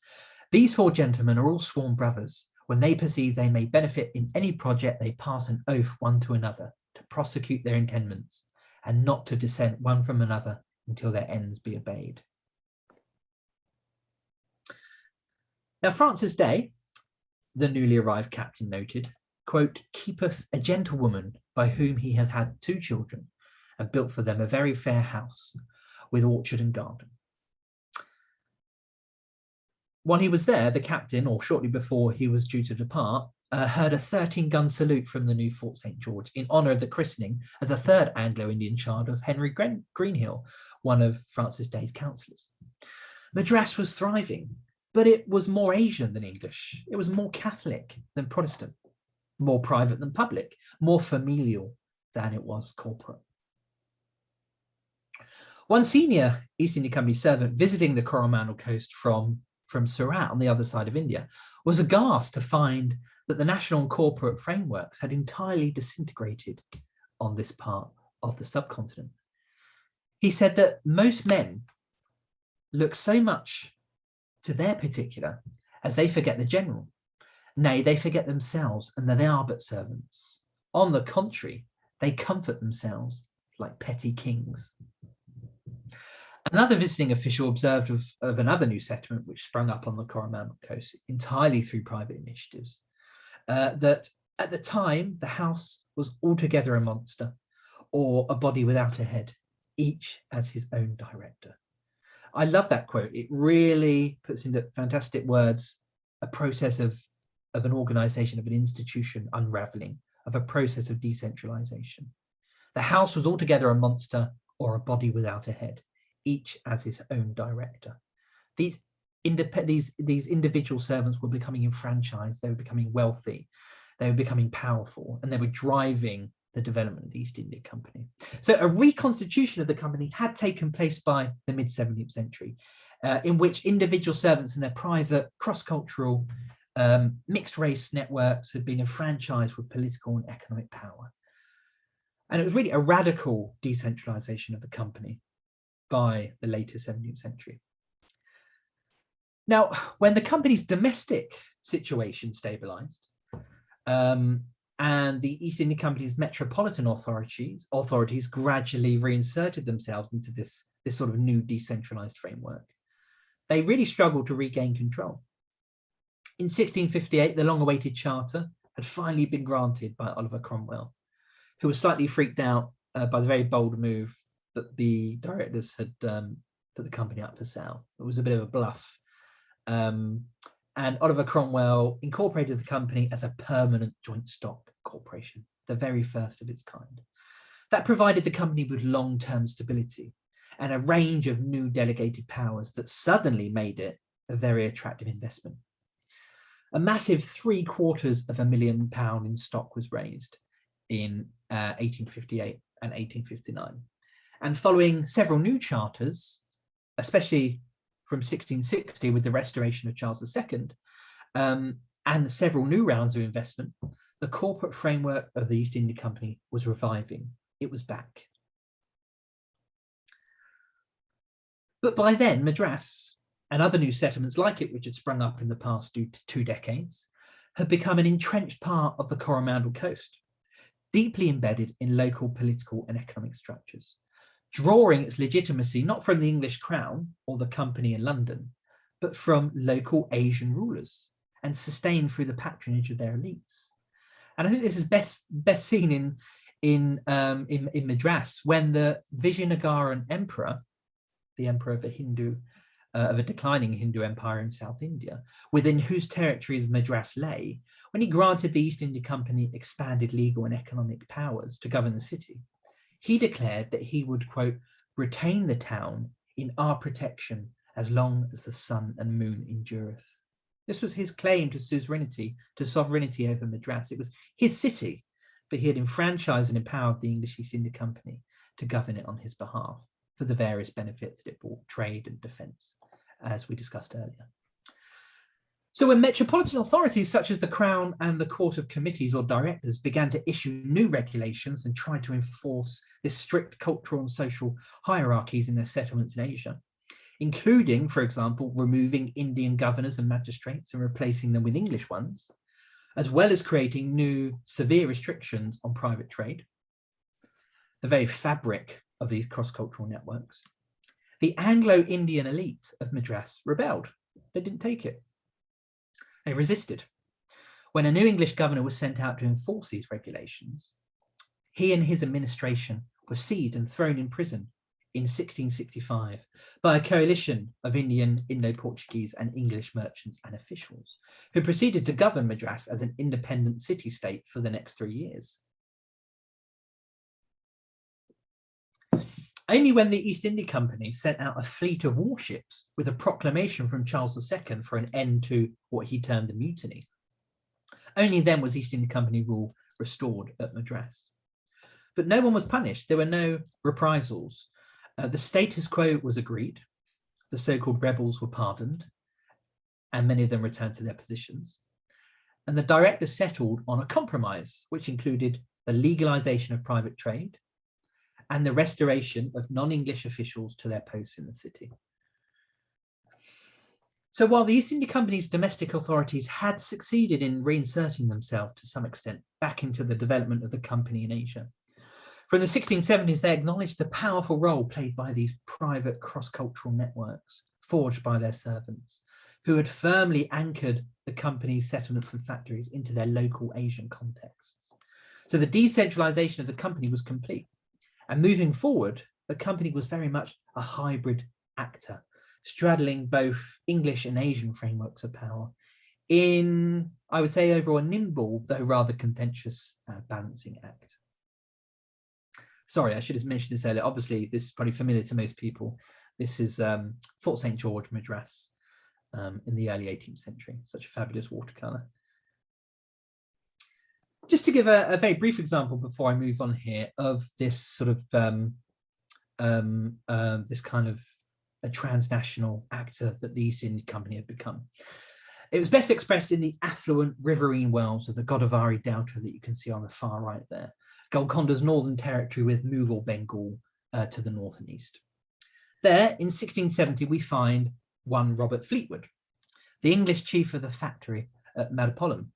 "These four gentlemen are all sworn brothers. When they perceive they may benefit in any project, they pass an oath one to another to prosecute their intendments and not to dissent one from another until their ends be obeyed." Now, Francis Day, the newly arrived captain, noted, quote, "keepeth a gentlewoman by whom he hath had 2 children and built for them a very fair house with orchard and garden." While he was there, the captain, or shortly before he was due to depart, heard a 13-gun salute from the new Fort St. George in honour of the christening of the 3rd Anglo-Indian child of Henry Greenhill, one of Francis Day's councillors. Madras was thriving, but it was more Asian than English. It was more Catholic than Protestant, more private than public, more familial than it was corporate. One senior East India Company servant visiting the Coromandel coast from Surat on the other side of India was aghast to find that the national and corporate frameworks had entirely disintegrated on this part of the subcontinent. He said that most men look so much to their particular as they forget the general. Nay, they forget themselves and that they are but servants. On the contrary, they comfort themselves like petty kings. Another visiting official observed of another new settlement which sprung up on the Coromandel coast entirely through private initiatives, that at the time the house was altogether a monster, or a body without a head, each as his own director. I love that quote. It really puts into fantastic words a process of an organization, of an institution unraveling, of a process of decentralization. The house was altogether a monster or a body without a head, each as his own director. These individual servants were becoming enfranchised, they were becoming wealthy, they were becoming powerful, and they were driving the development of the East India Company. So a reconstitution of the company had taken place by the mid-17th century, in which individual servants and their private cross-cultural mixed race networks had been enfranchised with political and economic power. And it was really a radical decentralization of the company by the later 17th century. Now, when the company's domestic situation stabilized, and the East India Company's metropolitan authorities gradually reinserted themselves into this sort of new decentralized framework, they really struggled to regain control. In 1658, the long-awaited charter had finally been granted by Oliver Cromwell, who was slightly freaked out by the very bold move that the directors had put the company up for sale. It was a bit of a bluff. And Oliver Cromwell incorporated the company as a permanent joint stock corporation, the very first of its kind. That provided the company with long-term stability and a range of new delegated powers that suddenly made it a very attractive investment. A massive £750,000 in stock was raised in 1858 and 1859. And following several new charters, especially from 1660 with the restoration of Charles II, and several new rounds of investment, the corporate framework of the East India Company was reviving. It was back. But by then, Madras and other new settlements like it, which had sprung up in the past 2 decades, had become an entrenched part of the Coromandel coast, deeply embedded in local political and economic structures, drawing its legitimacy not from the English crown or the company in London, but from local Asian rulers, and sustained through the patronage of their elites. And I think this is best seen in Madras, when the Vijayanagaran emperor, the emperor of a declining Hindu empire in South India, within whose territories Madras lay, when he granted the East India Company expanded legal and economic powers to govern the city, he declared that he would, quote, retain the town in our protection as long as the sun and moon endureth. This was his claim to sovereignty over Madras. It was his city, but he had enfranchised and empowered the English East India Company to govern it on his behalf for the various benefits that it brought, trade and defence, as we discussed earlier. So when metropolitan authorities such as the Crown and the Court of Committees or Directors began to issue new regulations and try to enforce this strict cultural and social hierarchies in their settlements in Asia, including, for example, removing Indian governors and magistrates and replacing them with English ones, as well as creating new severe restrictions on private trade, the very fabric of these cross-cultural networks, the Anglo-Indian elite of Madras rebelled. They didn't take it. They resisted. When a new English governor was sent out to enforce these regulations, he and his administration were seized and thrown in prison in 1665 by a coalition of Indian, Indo-Portuguese and English merchants and officials who proceeded to govern Madras as an independent city-state for the next 3 years. Only when the East India Company sent out a fleet of warships with a proclamation from Charles II for an end to what he termed the mutiny, only then was East India Company rule restored at Madras. But no one was punished. There were no reprisals. The status quo was agreed. The so-called rebels were pardoned, and many of them returned to their positions. And the directors settled on a compromise, which included the legalization of private trade and the restoration of non-English officials to their posts in the city. So while the East India Company's domestic authorities had succeeded in reinserting themselves to some extent back into the development of the company in Asia, From the 1670s, they acknowledged the powerful role played by these private cross-cultural networks forged by their servants, who had firmly anchored the company's settlements and factories into their local Asian contexts. So the decentralization of the company was complete. And moving forward, the company was very much a hybrid actor, straddling both English and Asian frameworks of power in, I would say, overall a nimble, though rather contentious balancing act. Sorry, I should have mentioned this earlier. Obviously, this is probably familiar to most people. This is Fort St. George, Madras, in the early 18th century, such a fabulous watercolour. Just to give a very brief example before I move on here of this sort of this kind of a transnational actor that the East India Company had become. It was best expressed in the affluent riverine wells of the Godavari Delta that you can see on the far right there, Golconda's northern territory with Mughal Bengal to the north and east. There, in 1670, we find one Robert Fleetwood, the English chief of the factory at Madapollam,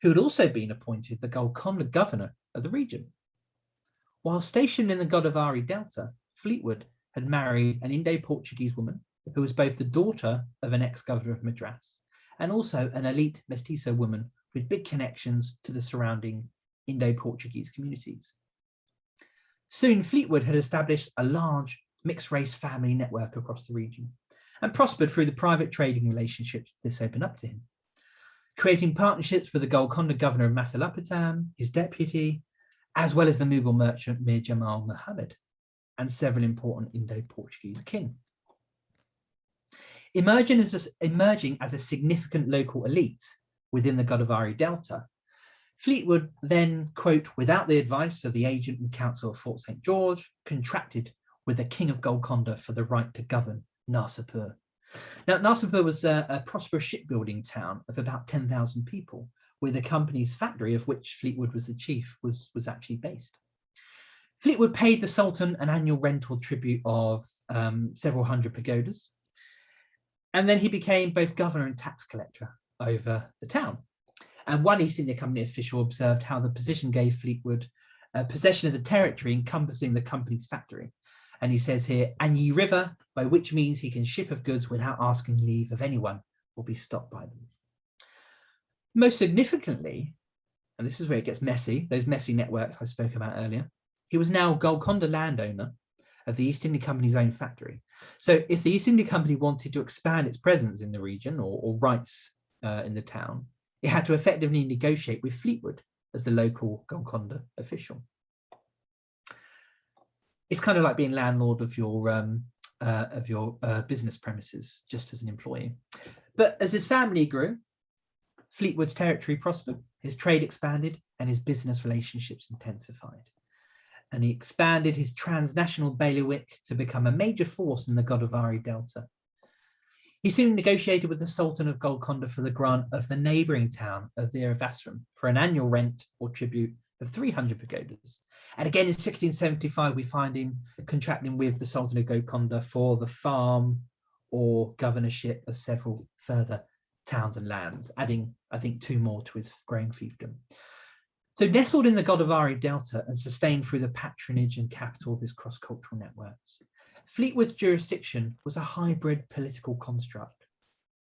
who had also been appointed the Golconda governor of the region. While stationed in the Godavari Delta, Fleetwood had married an Indo-Portuguese woman who was both the daughter of an ex-governor of Madras and also an elite mestizo woman with big connections to the surrounding Indo-Portuguese communities. Soon, Fleetwood had established a large mixed-race family network across the region and prospered through the private trading relationships this opened up to him, creating partnerships with the Golconda governor of Masulipatam, his deputy, as well as the Mughal merchant Mir Jamal Muhammad and several important Indo-Portuguese kin. Emerging as a significant local elite within the Godavari Delta, Fleetwood then, quote, without the advice of the agent and council of Fort St. George, contracted with the king of Golconda for the right to govern Narsapur. Now, Narsapur was a prosperous shipbuilding town of about 10,000 people, where the company's factory, of which Fleetwood was the chief, was actually based. Fleetwood paid the Sultan an annual rental tribute of several hundred pagodas, and then he became both governor and tax collector over the town. And one East India Company official observed how the position gave Fleetwood possession of the territory encompassing the company's factory. And he says here, and ye river, by which means he can ship of goods without asking leave of anyone, will be stopped by them. Most significantly, and this is where it gets messy, those messy networks I spoke about earlier, he was now Golconda landowner of the East India Company's own factory. So if the East India Company wanted to expand its presence in the region or rights in the town, it had to effectively negotiate with Fleetwood as the local Golconda official. It's kind of like being landlord of your business premises, just as an employee. But as his family grew, Fleetwood's territory prospered, his trade expanded, and his business relationships intensified. And he expanded his transnational bailiwick to become a major force in the Godavari Delta. He soon negotiated with the Sultan of Golconda for the grant of the neighbouring town of Veevers for an annual rent or tribute of 300 pagodas. And again in 1675, we find him contracting with the Sultan of Golconda for the farm or governorship of several further towns and lands, adding, I think, 2 more to his growing fiefdom. So nestled in the Godavari Delta and sustained through the patronage and capital of his cross-cultural networks, Fleetwood's jurisdiction was a hybrid political construct,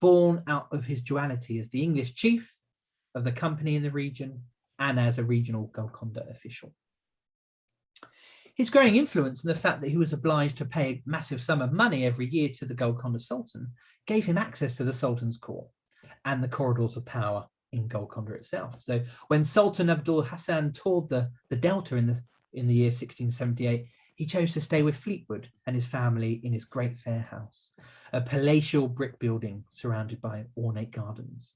born out of his duality as the English chief of the company in the region and as a regional Golconda official. His growing influence and the fact that he was obliged to pay a massive sum of money every year to the Golconda Sultan gave him access to the Sultan's court and the corridors of power in Golconda itself. So when Sultan Abdul Hassan toured the Delta in the year 1678, he chose to stay with Fleetwood and his family in his Great Fair House, a palatial brick building surrounded by ornate gardens.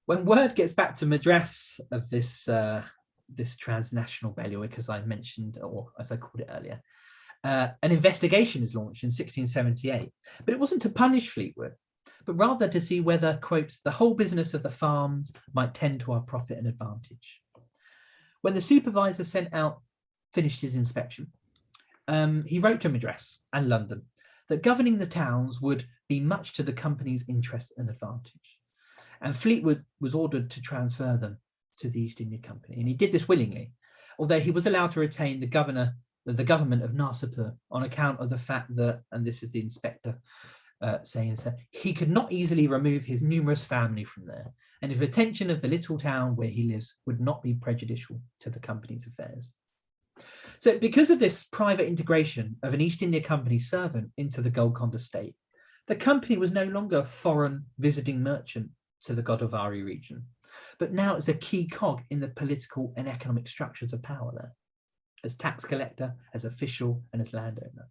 When word gets back to Madras of this transnational bailiwick, as I mentioned, or as I called it earlier, an investigation is launched in 1678, but it wasn't to punish Fleetwood, but rather to see whether, quote, the whole business of the farms might tend to our profit and advantage. When the supervisor finished his inspection, he wrote to Madras and London that governing the towns would be much to the company's interest and advantage. And Fleetwood was ordered to transfer them to the East India Company, and he did this willingly, although he was allowed to retain the government of Narsapur on account of the fact that, and this is the inspector saying so, he could not easily remove his numerous family from there, and his retention of the little town where he lives would not be prejudicial to the company's affairs. So because of this private integration of an East India Company servant into the Golconda state, the company was no longer a foreign visiting merchant to the Godavari region, but now it's a key cog in the political and economic structures of power there, as tax collector, as official, and as landowner.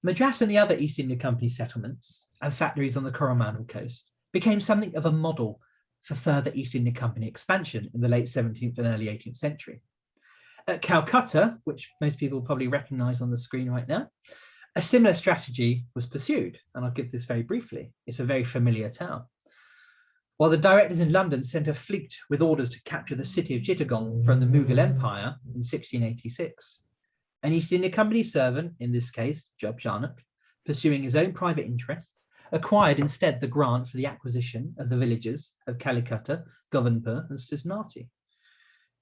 Madras and the other East India Company settlements and factories on the Coromandel coast became something of a model for further East India Company expansion in the late 17th and early 18th century. At Calcutta, which most people probably recognise on the screen right now, a similar strategy was pursued, and I'll give this very briefly. It's a very familiar town. While the directors in London sent a fleet with orders to capture the city of Chittagong from the Mughal Empire in 1686, an East India Company servant, in this case, Jab Janak, pursuing his own private interests, acquired instead the grant for the acquisition of the villages of Calicut, Governpur, and Sudnati.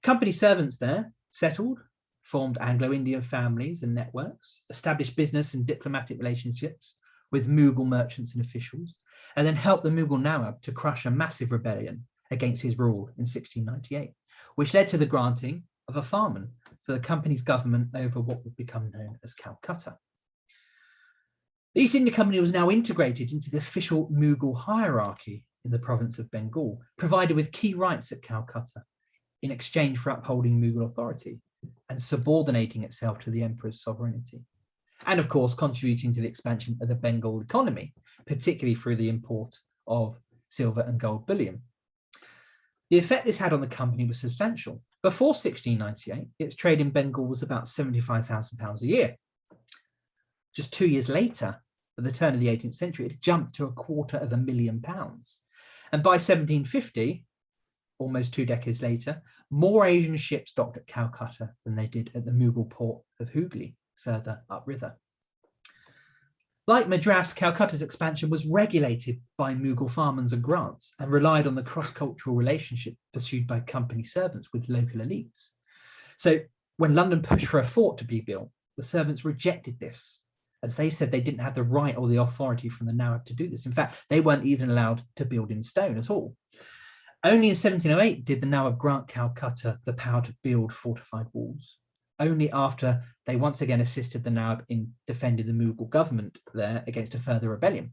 Company servants there settled, formed Anglo-Indian families and networks, established business and diplomatic relationships with Mughal merchants and officials, and then helped the Mughal Nawab to crush a massive rebellion against his rule in 1698, which led to the granting of a farman for the company's government over what would become known as Calcutta. The East India Company was now integrated into the official Mughal hierarchy in the province of Bengal, provided with key rights at Calcutta in exchange for upholding Mughal authority and subordinating itself to the emperor's sovereignty, and of course contributing to the expansion of the Bengal economy, particularly through the import of silver and gold bullion. The effect this had on the company was substantial. Before 1698, its trade in Bengal was about £75,000 a year. Just 2 years later, at the turn of the 18th century, it jumped to £250,000. And by 1750, almost 2 decades later, more Asian ships docked at Calcutta than they did at the Mughal port of Hooghly, further upriver. Like Madras, Calcutta's expansion was regulated by Mughal farmers and grants and relied on the cross-cultural relationship pursued by company servants with local elites. So when London pushed for a fort to be built, the servants rejected this, as they said they didn't have the right or the authority from the Nawab to do this. In fact, they weren't even allowed to build in stone at all. Only in 1708 did the Nawab grant Calcutta the power to build fortified walls. Only after they once again assisted the Nawab in defending the Mughal government there against a further rebellion.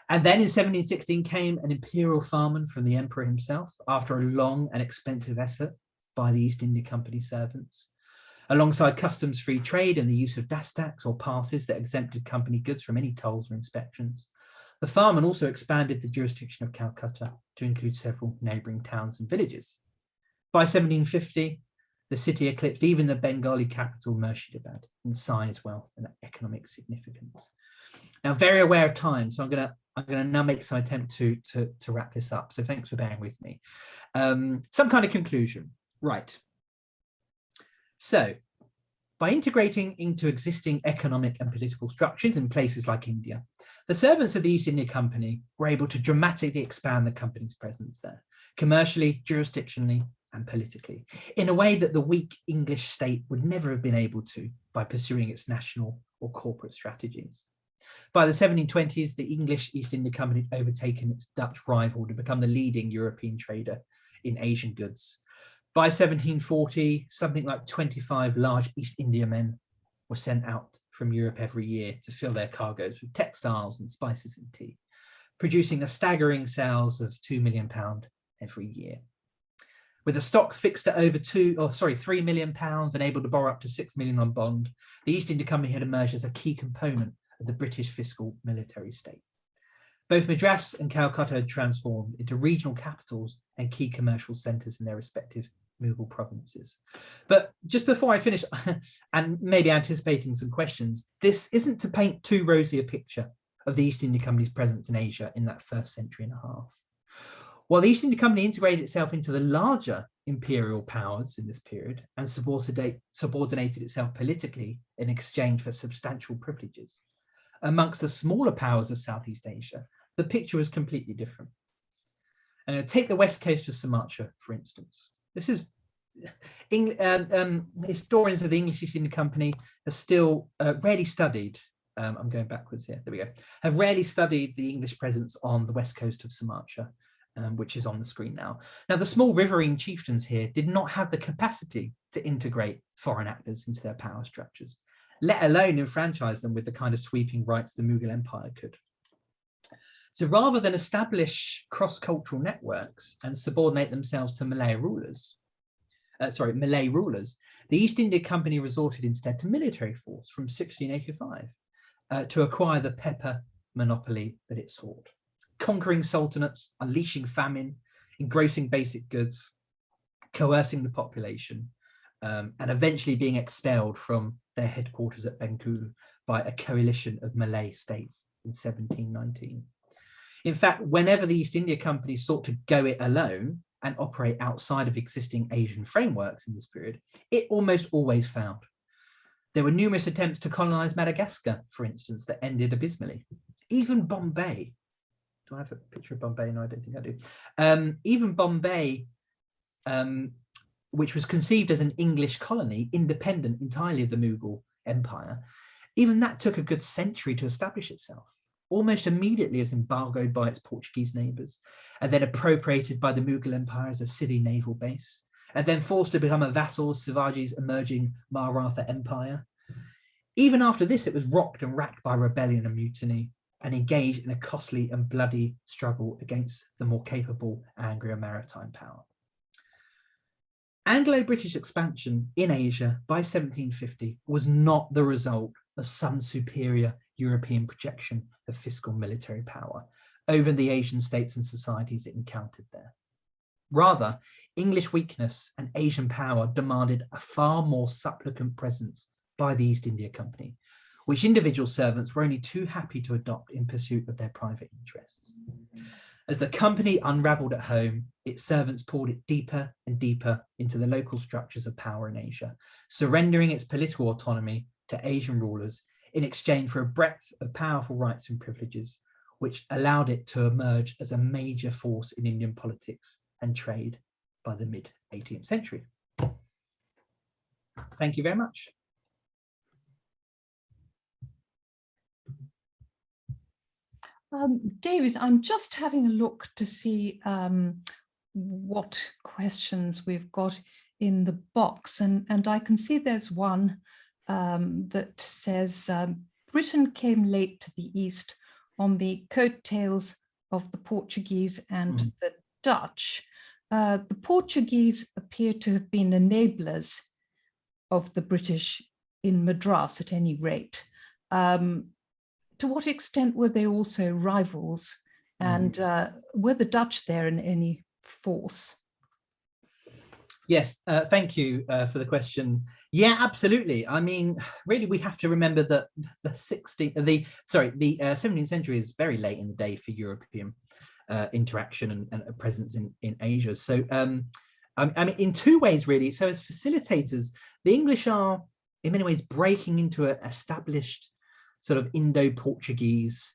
And then in 1716 came an imperial farman from the emperor himself after a long and expensive effort by the East India Company servants. Alongside customs-free trade and the use of dastaks or passes that exempted company goods from any tolls or inspections, the farman also expanded the jurisdiction of Calcutta to include several neighbouring towns and villages. By 1750, the city eclipsed even the Bengali capital Murshidabad in size, wealth, and economic significance. Now, very aware of time, so I'm gonna now make some attempt to wrap this up. So thanks for bearing with me. Some kind of conclusion, right? So, by integrating into existing economic and political structures in places like India, the servants of the East India Company were able to dramatically expand the company's presence there, commercially, jurisdictionally, and politically, in a way that the weak English state would never have been able to by pursuing its national or corporate strategies. By the 1720s, the English East India Company had overtaken its Dutch rival to become the leading European trader in Asian goods. By 1740, something like 25 large East Indiamen were sent out from Europe every year to fill their cargoes with textiles and spices and tea, producing a staggering sales of £2 million every year. With a stock fixed at over £3 million and able to borrow up to £6 million on bond, the East India Company had emerged as a key component of the British fiscal military state. Both Madras and Calcutta had transformed into regional capitals and key commercial centres in their respective Mughal provinces. But just before I finish, and maybe anticipating some questions, this isn't to paint too rosy a picture of the East India Company's presence in Asia in that first century and a half. While the East India Company integrated itself into the larger imperial powers in this period and subordinated itself politically in exchange for substantial privileges, amongst the smaller powers of Southeast Asia, the picture was completely different. And take the west coast of Sumatra, for instance. This is historians of the English East India Company have still rarely studied. I'm going backwards here. There we go. Have rarely studied the English presence on the west coast of Sumatra, which is on the screen now. Now, the small riverine chieftains here did not have the capacity to integrate foreign actors into their power structures, let alone enfranchise them with the kind of sweeping rights the Mughal Empire could. So rather than establish cross-cultural networks and subordinate themselves to Malay rulers, the East India Company resorted instead to military force from 1685 to acquire the pepper monopoly that it sought, conquering sultanates, unleashing famine, engrossing basic goods, coercing the population, and eventually being expelled from their headquarters at Bengkulu by a coalition of Malay states in 1719. In fact, whenever the East India Company sought to go it alone and operate outside of existing Asian frameworks in this period, it almost always failed. There were numerous attempts to colonize Madagascar, for instance, that ended abysmally. Even Bombay, do I have a picture of Bombay? No, I don't think I do. Even Bombay, which was conceived as an English colony, independent entirely of the Mughal Empire, even that took a good century to establish itself. Almost immediately it was embargoed by its Portuguese neighbours, and then appropriated by the Mughal Empire as a city naval base, and then forced to become a vassal of Shivaji's emerging Maratha Empire. Even after this, it was rocked and racked by rebellion and mutiny, and engaged in a costly and bloody struggle against the more capable Anglo maritime power. Anglo-British expansion in Asia by 1750 was not the result of some superior European projection of fiscal military power over the Asian states and societies it encountered there. Rather, English weakness and Asian power demanded a far more supplicant presence by the East India Company, which individual servants were only too happy to adopt in pursuit of their private interests. As the company unravelled at home, its servants poured it deeper and deeper into the local structures of power in Asia, surrendering its political autonomy to Asian rulers in exchange for a breadth of powerful rights and privileges, which allowed it to emerge as a major force in Indian politics and trade by the mid-18th century. Thank you very much. David, I'm just having a look to see what questions we've got in the box, and I can see there's one that says, Britain came late to the East on the coattails of the Portuguese and the Dutch. The Portuguese appear to have been enablers of the British in Madras at any rate. To what extent were they also rivals, and were the Dutch there in any force? Yes, thank you for the question. Yeah, absolutely. I mean, really, we have to remember that the 17th century is very late in the day for European interaction and a presence in Asia. So, I mean, in two ways, really. So, as facilitators, the English are in many ways breaking into an established sort of Indo-Portuguese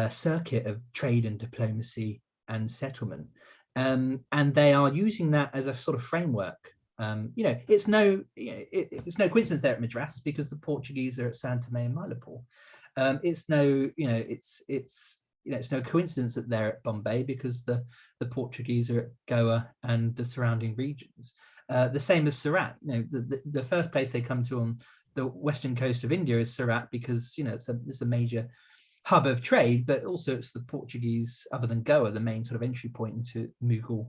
circuit of trade and diplomacy and settlement. And they are using that as a sort of framework. You know, it's no coincidence they're at Madras because the Portuguese are at San Tome and Malapur. It's no coincidence that they're at Bombay because the Portuguese are at Goa and the surrounding regions. The same as Surat. You know, the first place they come to on the western coast of India is Surat because, you know, it's a major hub of trade, but also it's the Portuguese, other than Goa, the main sort of entry point into Mughal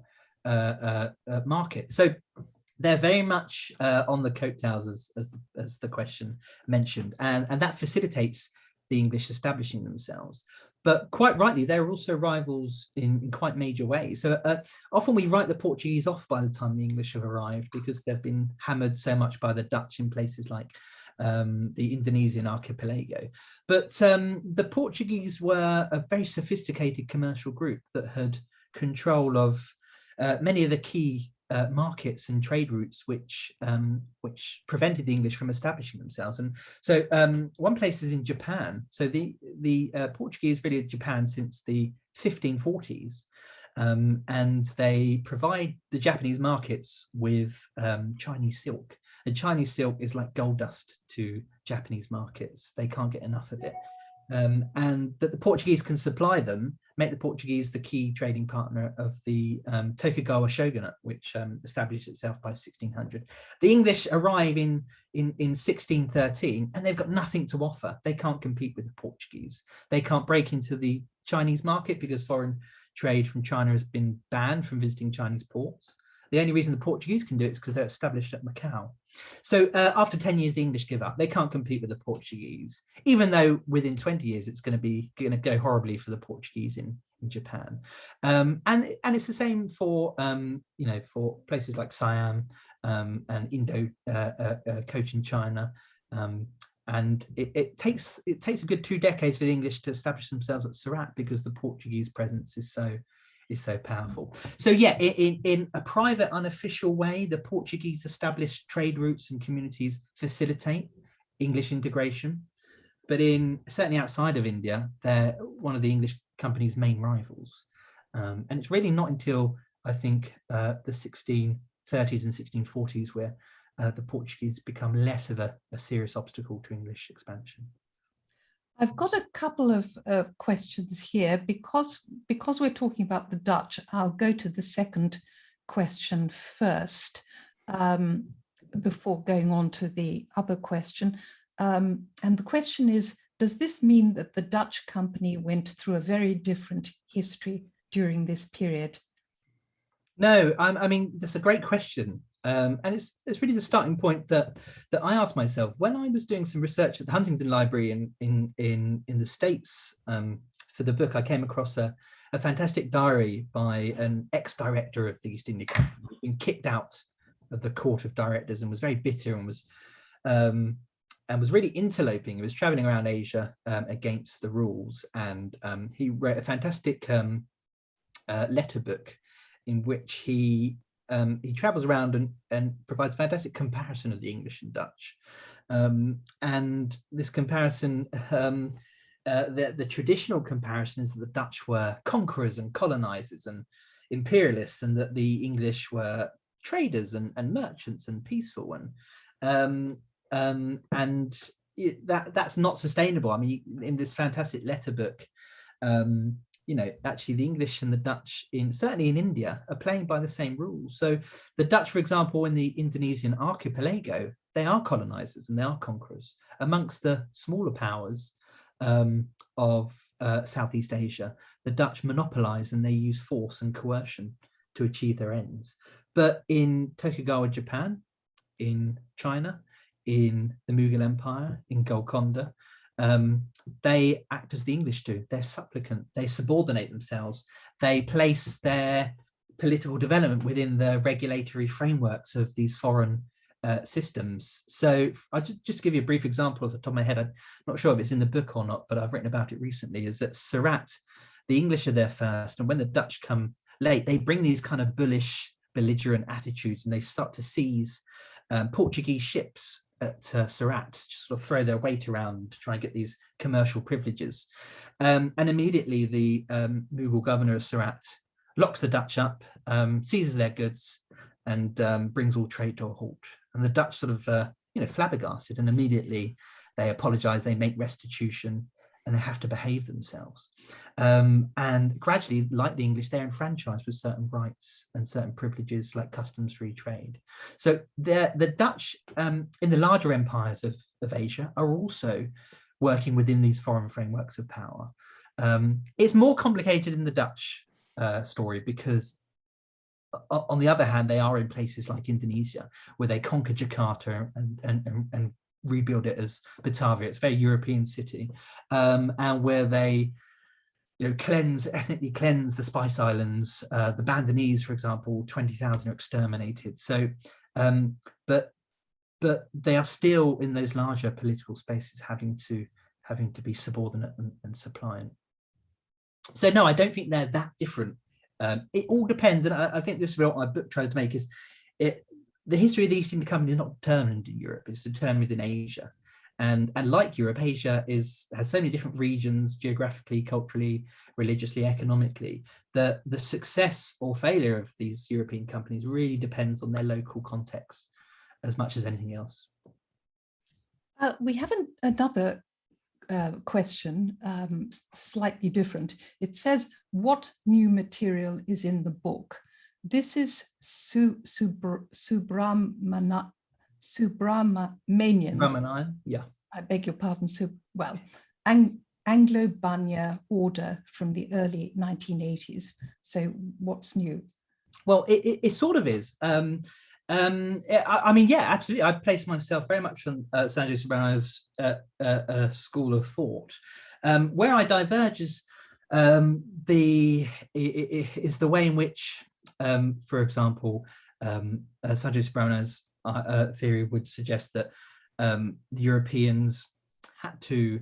market. So they're very much on the coattails, as the question mentioned, and that facilitates the English establishing themselves. But quite rightly, they're also rivals in quite major ways. So often we write the Portuguese off by the time the English have arrived because they've been hammered so much by the Dutch in places like the Indonesian archipelago. But the Portuguese were a very sophisticated commercial group that had control of many of the key markets and trade routes which prevented the English from establishing themselves. And so one place is in Japan. So the the Portuguese really Japan since the 1540s, and they provide the Japanese markets with Chinese silk. And Chinese silk is like gold dust to Japanese markets. They can't get enough of it. And that the Portuguese can supply them, make the Portuguese the key trading partner of the Tokugawa shogunate, which established itself by 1600. The English arrive in 1613, and they've got nothing to offer. They can't compete with the Portuguese. They can't break into the Chinese market because foreign trade from China has been banned from visiting Chinese ports. The only reason the Portuguese can do it is because they're established at Macau. So after 10 years, the English give up. They can't compete with the Portuguese, even though within 20 years, it's going to go horribly for the Portuguese in Japan. And it's the same for, for places like Siam and Indo, Cochin China. And it takes a good 2 decades for the English to establish themselves at Surat because the Portuguese presence is so powerful. So yeah, in a private, unofficial way, the Portuguese established trade routes and communities facilitate English integration. But certainly outside of India, they're one of the English company's main rivals. And it's really not until, I think, the 1630s and 1640s where the Portuguese become less of a serious obstacle to English expansion. I've got a couple of questions here. Because we're talking about the Dutch, I'll go to the second question first before going on to the other question. And the question is, does this mean that the Dutch company went through a very different history during this period? No, I mean, that's a great question. And it's really the starting point that I asked myself when I was doing some research at the Huntington Library in the States for the book. I came across a fantastic diary by an ex-director of the East India Company who'd been kicked out of the court of directors and was very bitter and was really interloping. He was traveling around Asia against the rules, and he wrote a fantastic letter book in which he travels around and provides a fantastic comparison of the English and Dutch. And this comparison, the traditional comparison is that the Dutch were conquerors and colonizers and imperialists, and that the English were traders and merchants and peaceful. And that's not sustainable. I mean, in this fantastic letter book, actually the English and the Dutch certainly in India are playing by the same rules. So the Dutch, for example, in the Indonesian archipelago, they are colonizers and they are conquerors amongst the smaller powers of Southeast Asia. The Dutch monopolize and they use force and coercion to achieve their ends. But in Tokugawa Japan, in China, in the Mughal Empire, in Golconda, they act as the English do. They're supplicant. They subordinate themselves. They place their political development within the regulatory frameworks of these foreign systems. So I just to give you a brief example off the top of my head, I'm not sure if it's in the book or not, but I've written about it recently, is that Surat, the English are there first, and when the Dutch come late, they bring these kind of bullish, belligerent attitudes, and they start to seize Portuguese ships at Surat, just sort of throw their weight around to try and get these commercial privileges. And immediately the Mughal governor of Surat locks the Dutch up, seizes their goods, and brings all trade to a halt. And the Dutch sort of, flabbergasted, and immediately they apologize, they make restitution, and they have to behave themselves. And gradually, like the English, they're enfranchised with certain rights and certain privileges like customs-free trade. So the Dutch in the larger empires of Asia are also working within these foreign frameworks of power. It's more complicated in the Dutch story because on the other hand, they are in places like Indonesia where they conquer Jakarta and rebuild it as Batavia. It's a very European city, and where they ethnically cleanse the Spice Islands. The Bandanese, for example, 20,000 are exterminated. So but they are still in those larger political spaces having to be subordinate and suppliant. So no, I don't think they're that different. It all depends, and I think this is what my book tries to make, is the history of the East India Company is not determined in Europe, it's determined in Asia. And like Europe, Asia has so many different regions, geographically, culturally, religiously, economically, that the success or failure of these European companies really depends on their local context as much as anything else. We have another question, slightly different. It says, what new material is in the book? This is Subramanian's, Yeah. I beg your pardon, Anglo-Banya order from the early 1980s. So what's new? Well, it sort of is. I mean, yeah, absolutely. I place myself very much on Sanjay Subrahmanyan's school of thought. Where I diverge is the way in which, for example, Sanjay Subrahmanyan's theory would suggest that the Europeans had to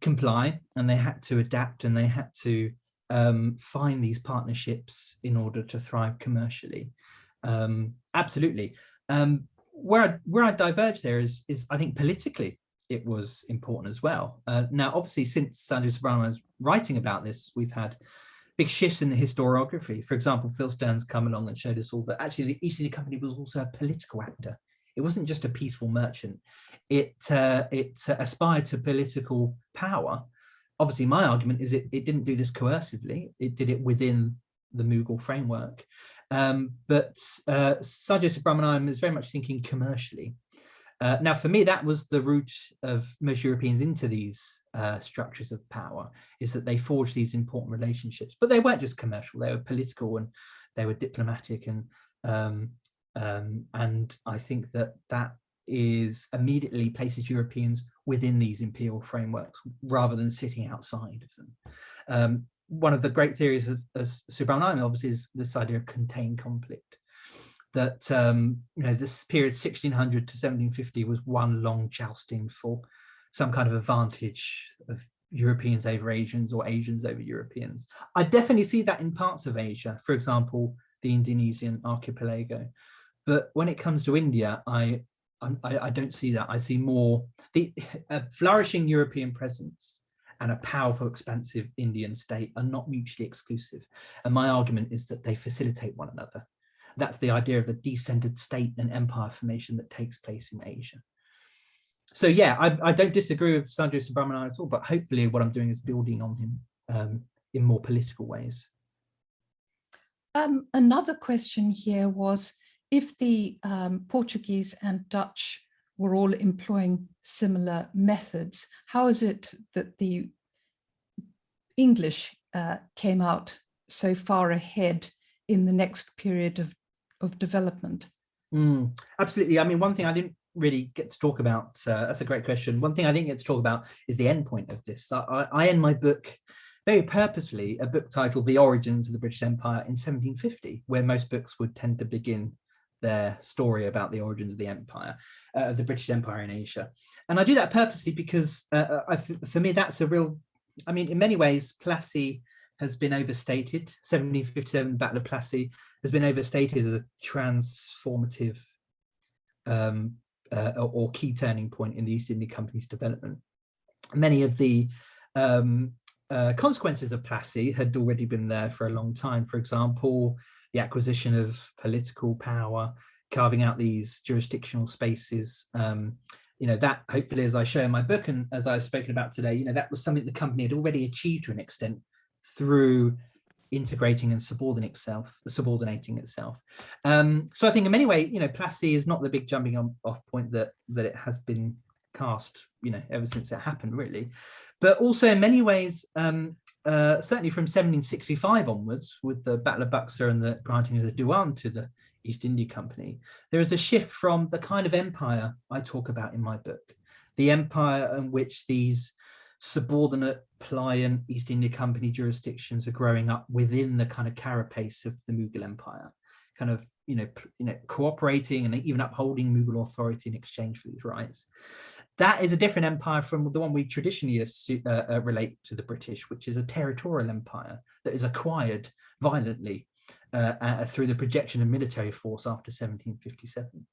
comply and they had to adapt and they had to find these partnerships in order to thrive commercially. Absolutely. Where I diverge there is I think politically it was important as well. Now, obviously, since Sanjay Subrahmanyan was writing about this, we've had big shifts in the historiography. For example, Phil Stearns come along and showed us all that actually the East India Company was also a political actor. It wasn't just a peaceful merchant. It aspired to political power. Obviously, my argument is it didn't do this coercively. It did it within the Mughal framework. But Sanjay Subrahmanyan is very much thinking commercially. Now, for me, that was the route of most Europeans into these structures of power, is that they forged these important relationships. But they weren't just commercial; they were political and they were diplomatic. And I think that is immediately places Europeans within these imperial frameworks rather than sitting outside of them. One of the great theories of Subrahmanyan obviously is this idea of contained conflict, that this period 1600 to 1750 was one long jousting for some kind of advantage of Europeans over Asians or Asians over Europeans. I definitely see that in parts of Asia, for example, the Indonesian archipelago. But when it comes to India, I don't see that. I see more a flourishing European presence and a powerful, expansive Indian state are not mutually exclusive. And my argument is that they facilitate one another. That's the idea of the descended state and empire formation that takes place in Asia. So yeah, I don't disagree with Sanjay Subrahmanyan at all, but hopefully what I'm doing is building on him in more political ways. Another question here was, if the Portuguese and Dutch were all employing similar methods, how is it that the English came out so far ahead in the next period of development? Absolutely. I mean, one thing I didn't really get to talk about, that's a great question. One thing I didn't get to talk about is the end point of this. I end my book very purposefully, a book titled The Origins of the British Empire in 1750, where most books would tend to begin their story about the origins of the empire, of the British Empire in Asia. And I do that purposely because for me, that's a real, I mean, in many ways, Plassey has been overstated. 1757 Battle of Plassey has been overstated as a transformative or key turning point in the East India Company's development. Many of the consequences of Plassey had already been there for a long time. For example, the acquisition of political power, carving out these jurisdictional spaces. That hopefully, as I show in my book and as I've spoken about today, that was something the company had already achieved to an extent through integrating and subordinating itself. So I think in many ways, Plassey is not the big jumping off point that it has been cast, ever since it happened, really. But also in many ways, certainly from 1765 onwards, with the Battle of Buxar and the granting of the Dewan to the East India Company, there is a shift from the kind of empire I talk about in my book, the empire in which these subordinate, pliant East India Company jurisdictions are growing up within the kind of carapace of the Mughal Empire, kind of, cooperating and even upholding Mughal authority in exchange for these rights. That is a different empire from the one we traditionally relate to the British, which is a territorial empire that is acquired violently through the projection of military force after 1757.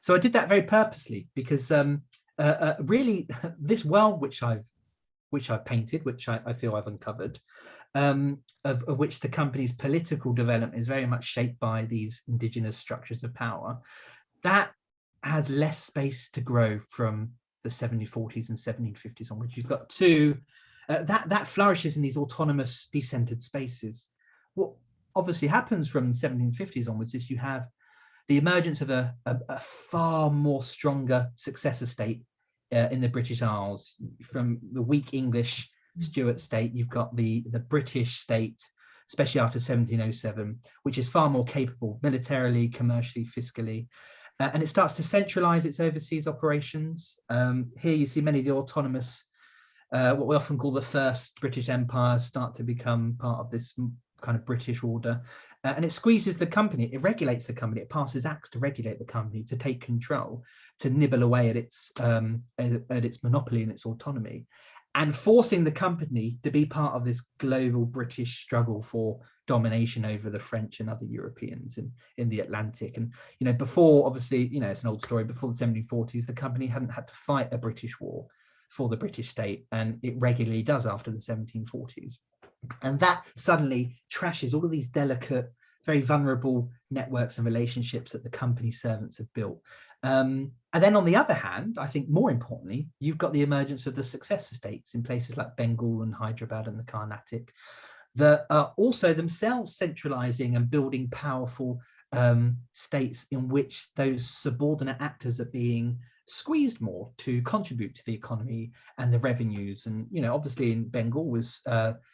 So I did that very purposely because really this world which I've painted, which I feel I've uncovered, of which the company's political development is very much shaped by these indigenous structures of power, that has less space to grow from the 1740s and 1750s onwards. You've got two, that flourishes in these autonomous decentered spaces. What obviously happens from the 1750s onwards is you have the emergence of a far more stronger successor state in the British Isles. From the weak English Stuart state, you've got the British state, especially after 1707, which is far more capable militarily, commercially, fiscally. And it starts to centralize its overseas operations. Here you see many of the autonomous, what we often call the first British Empire, start to become part of this kind of British order. And it squeezes the company, it regulates the company, it passes acts to regulate the company, to take control, to nibble away at its monopoly and its autonomy, and forcing the company to be part of this global British struggle for domination over the French and other Europeans in the Atlantic. And, you know, before, obviously, you know, it's an old story, before the 1740s, the company hadn't had to fight a British war for the British state, and it regularly does after the 1740s. And that suddenly trashes all of these delicate, very vulnerable networks and relationships that the company servants have built. And then on the other hand, I think more importantly, you've got the emergence of the successor states in places like Bengal and Hyderabad and the Carnatic, that are also themselves centralizing and building powerful states in which those subordinate actors are being squeezed more to contribute to the economy and the revenues. And, you know, obviously in Bengal was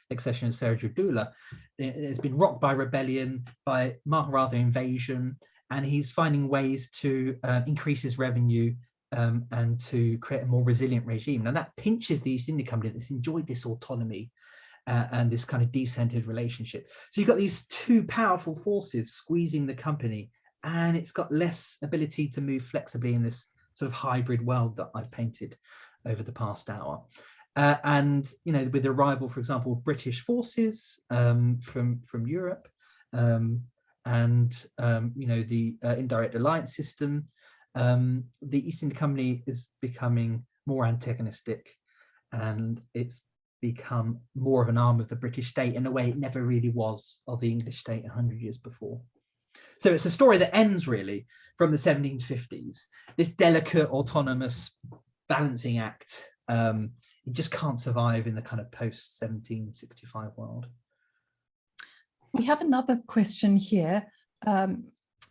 accession of Sirajuddaula. It's been rocked by rebellion, by Maratha invasion, and he's finding ways to increase his revenue and to create a more resilient regime. And that pinches the East India Company that's enjoyed this autonomy and this kind of decentered relationship. So you've got these two powerful forces squeezing the company, and it's got less ability to move flexibly in this sort of hybrid world that I've painted over the past hour. And, you know, with the arrival, for example, of British forces from Europe, and, you know, the indirect alliance system, the East India Company is becoming more antagonistic, and it's become more of an arm of the British state in a way it never really was of the English state 100 years before. So it's a story that ends really from the 1750s, this delicate autonomous balancing act. It just can't survive in the kind of post 1765 world. We have another question here,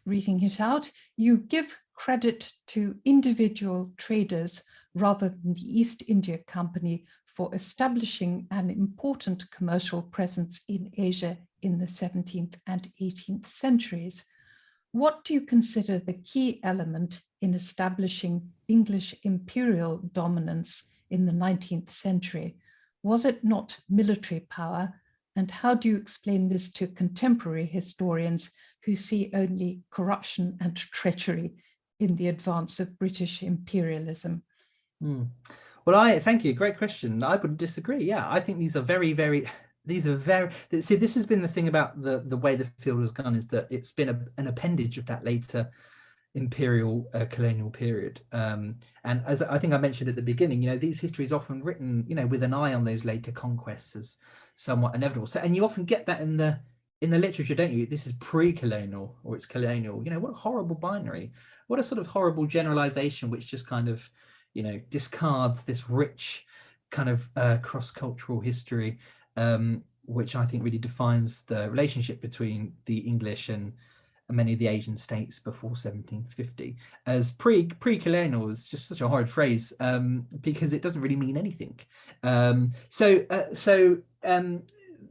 reading it out. You give credit to individual traders rather than the East India Company for establishing an important commercial presence in Asia in the 17th and 18th centuries. What do you consider the key element in establishing English imperial dominance in the 19th century? Was it not military power? And how do you explain this to contemporary historians who see only corruption and treachery in the advance of British imperialism? Well, thank you. Great question. I would disagree. Yeah, I think these are very, see, this has been the thing about the way the field has gone, is that it's been an appendage of that later imperial colonial period. And as I think I mentioned at the beginning, you know, these histories often written, you know, with an eye on those later conquests as somewhat inevitable. So, and you often get that in the literature, don't you? This is pre-colonial or it's colonial. You know, what a horrible binary. What a sort of horrible generalization, which just kind of, you know, discards this rich kind of cross-cultural history, which I think really defines the relationship between the English and many of the Asian states before 1750. As pre-colonial is just such a horrid phrase, because it doesn't really mean anything.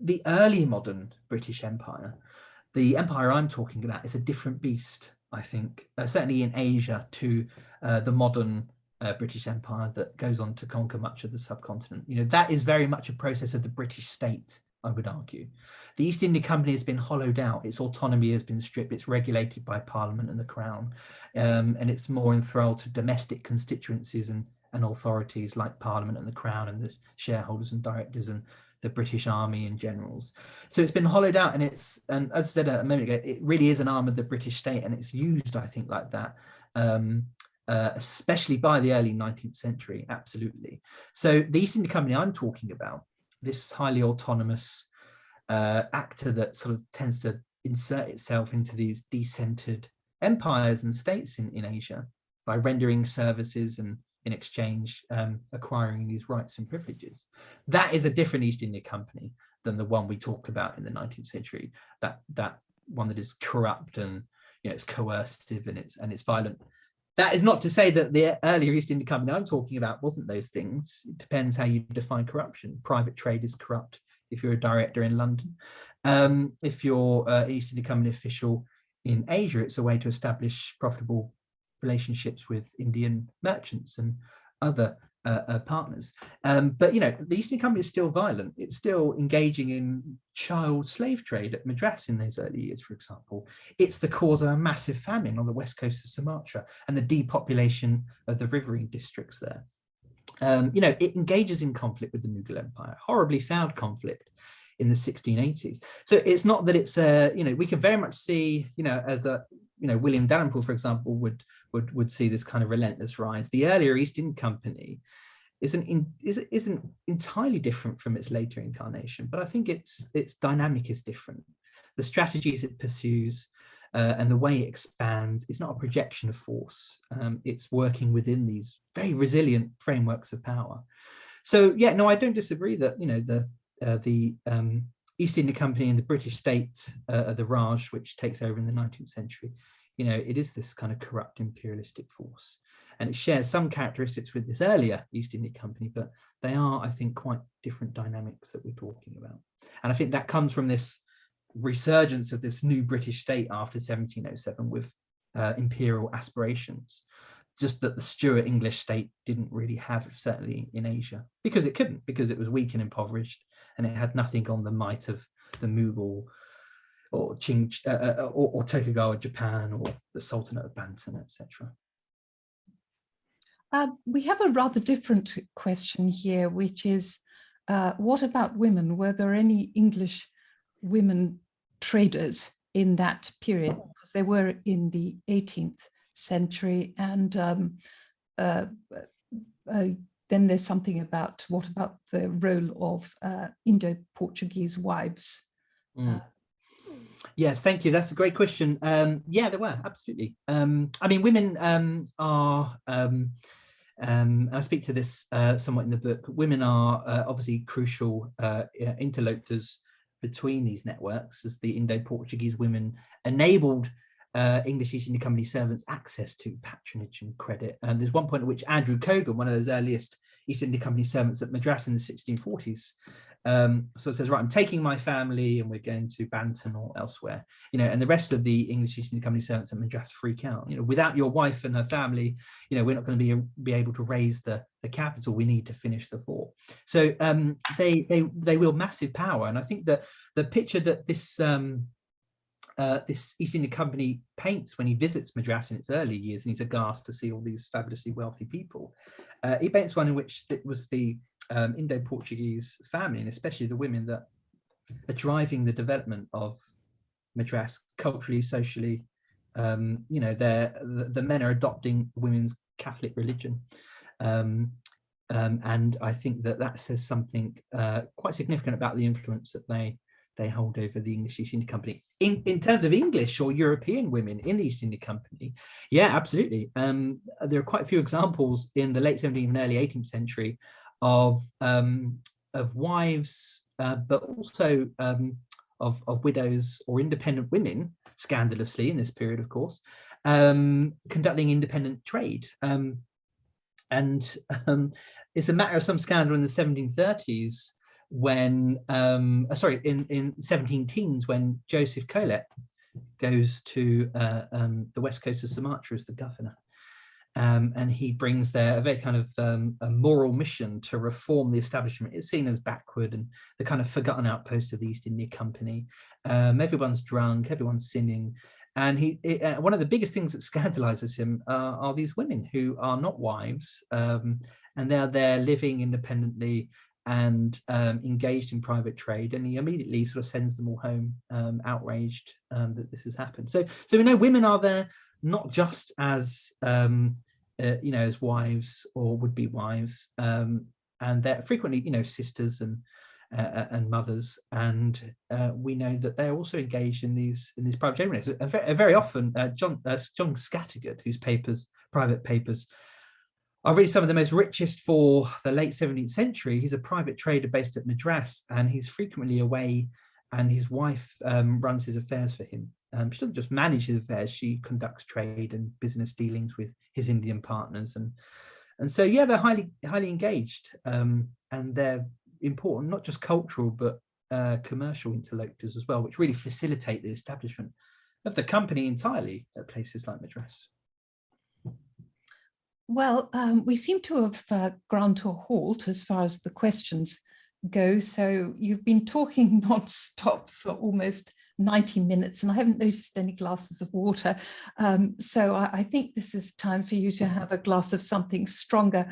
The early modern British Empire, the empire I'm talking about, is a different beast, I think, certainly in Asia, to the modern British Empire that goes on to conquer much of the subcontinent. You know, that is very much a process of the British state, I would argue. The East India Company has been hollowed out. Its autonomy has been stripped. It's regulated by Parliament and the Crown, and it's more enthralled to domestic constituencies and authorities like Parliament and the Crown and the shareholders and directors and the British Army and generals. So it's been hollowed out, and as I said a moment ago, it really is an arm of the British state, and it's used, I think, like that. especially by the early 19th century, absolutely. So the East India Company I'm talking about, this highly autonomous actor that sort of tends to insert itself into these decentered empires and states in Asia by rendering services and in exchange acquiring these rights and privileges. That is a different East India Company than the one we talk about in the 19th century, that one that is corrupt and it's coercive and it's violent. That is not to say that the earlier East India Company I'm talking about wasn't those things. It depends how you define corruption. Private trade is corrupt if you're a director in London. If you're an East India Company official in Asia, it's a way to establish profitable relationships with Indian merchants and other partners. But the East India Company is still violent. It's still engaging in child slave trade at Madras in those early years, for example. It's the cause of a massive famine on the west coast of Sumatra and the depopulation of the riverine districts there. It engages in conflict with the Mughal Empire, horribly fouled conflict in the 1680s. So it's not that it's we can very much see, as a William Dalrymple, for example, would see this kind of relentless rise. The earlier East India Company isn't entirely different from its later incarnation, but I think its dynamic is different. The strategies it pursues and the way it expands is not a projection of force. It's working within these very resilient frameworks of power. So yeah, no, I don't disagree that the East India Company and the British state, the Raj, which takes over in the 19th century, it is this kind of corrupt imperialistic force, and it shares some characteristics with this earlier East India Company, but they are, I think, quite different dynamics that we're talking about. And I think that comes from this resurgence of this new British state after 1707 with imperial aspirations. Just that the Stuart English state didn't really have, certainly in Asia, because it couldn't, because it was weak and impoverished, and it had nothing on the might of the Mughal or or Tokugawa Japan or the Sultanate of Banten, etc. We have a rather different question here, which is, what about women? Were there any English women traders in that period? Because they were in the 18th century. And then there's something about, what about the role of Indo-Portuguese wives? Yes, thank you. That's a great question. Yeah, there were, absolutely. I mean, women are, I speak to this somewhat in the book, women are obviously crucial interlocutors between these networks, as the Indo-Portuguese women enabled English East India Company servants access to patronage and credit. And there's one point at which Andrew Cogan, one of those earliest East India Company servants at Madras in the 1640s, so it says, right, I'm taking my family and we're going to Banten or elsewhere, and the rest of the English East India Company servants at Madras freak out. Without your wife and her family, we're not going to be able to raise the capital. We need to finish the fort. So they wield massive power, and I think that the picture that this East India Company paints when he visits Madras in its early years, and he's aghast to see all these fabulously wealthy people, he paints one in which it was the Indo-Portuguese family, and especially the women, that are driving the development of Madras culturally, socially. The men are adopting women's Catholic religion, and I think that says something quite significant about the influence that they hold over the English East India Company. In terms of English or European women in the East India Company, yeah, absolutely. There are quite a few examples in the late 17th and early 18th century of wives, but also of widows or independent women, scandalously in this period, of course, conducting independent trade. And it's a matter of some scandal in the 1730s when, in 17 teens, when Joseph Colet goes to the west coast of Sumatra as the governor. And he brings there a very kind of a moral mission to reform the establishment. It's seen as backward and the kind of forgotten outpost of the East India Company. Everyone's drunk, everyone's sinning. And one of the biggest things that scandalizes him are these women who are not wives, and they're there living independently and engaged in private trade. And he immediately sort of sends them all home, outraged that this has happened. So we know women are there not just as as wives or would-be wives, and they're frequently, sisters and mothers, and we know that they're also engaged in these private journalism. And very often, John Scattergood, whose private papers are really some of the most richest for the late 17th century. He's a private trader based at Madras, and he's frequently away, and his wife runs his affairs for him. She doesn't just manage his affairs, she conducts trade and business dealings with his Indian partners. And so, yeah, they're highly engaged, and they're important, not just cultural, but commercial interlocutors as well, which really facilitate the establishment of the company entirely at places like Madras. Well, we seem to have ground to a halt as far as the questions go. So you've been talking non-stop for almost 90 minutes, and I haven't noticed any glasses of water. So I think this is time for you to have a glass of something stronger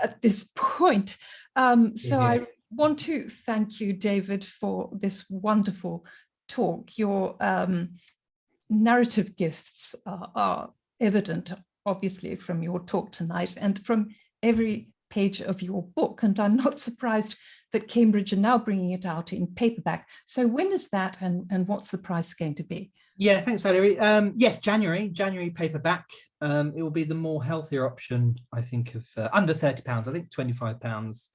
at this point. So I want to thank you, David, for this wonderful talk. Your narrative gifts are evident, obviously, from your talk tonight and from every page of your book. And I'm not surprised that Cambridge are now bringing it out in paperback. So when is that, and what's the price going to be? Yeah, thanks, Valerie. Yes, January paperback. It will be the more healthier option, I think, of under £30. I think £25.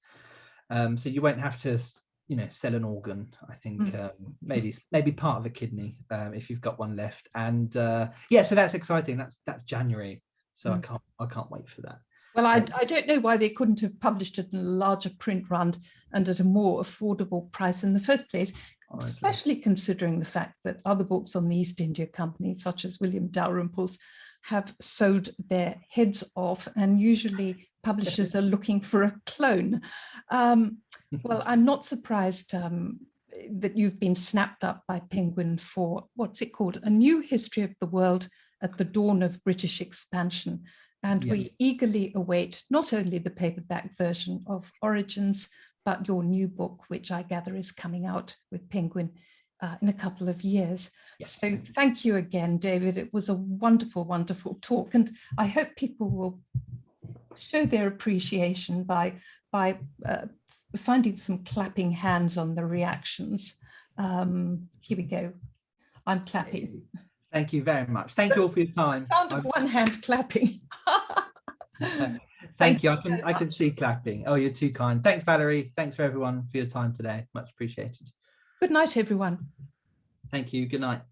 So you won't have to, sell an organ. I think maybe part of a kidney if you've got one left. And so that's exciting. That's January. So I can't wait for that. Well, I don't know why they couldn't have published it in a larger print run and at a more affordable price in the first place, especially considering the fact that other books on the East India Company, such as William Dalrymple's, have sold their heads off, and usually publishers are looking for a clone. Well, I'm not surprised that you've been snapped up by Penguin for, what's it called, A New History of the World at the Dawn of British Expansion. And we eagerly await not only the paperback version of Origins, but your new book, which I gather is coming out with Penguin in a couple of years. Yes. So thank you again, David. It was a wonderful, wonderful talk. And I hope people will show their appreciation by finding some clapping hands on the reactions. Here we go. I'm clapping. Thank you very much. Thank you all for your time. The sound of one hand clapping. Thank you. I can see clapping. Oh, you're too kind. Thanks, Valerie. Thanks for everyone for your time today. Much appreciated. Good night, everyone. Thank you. Good night.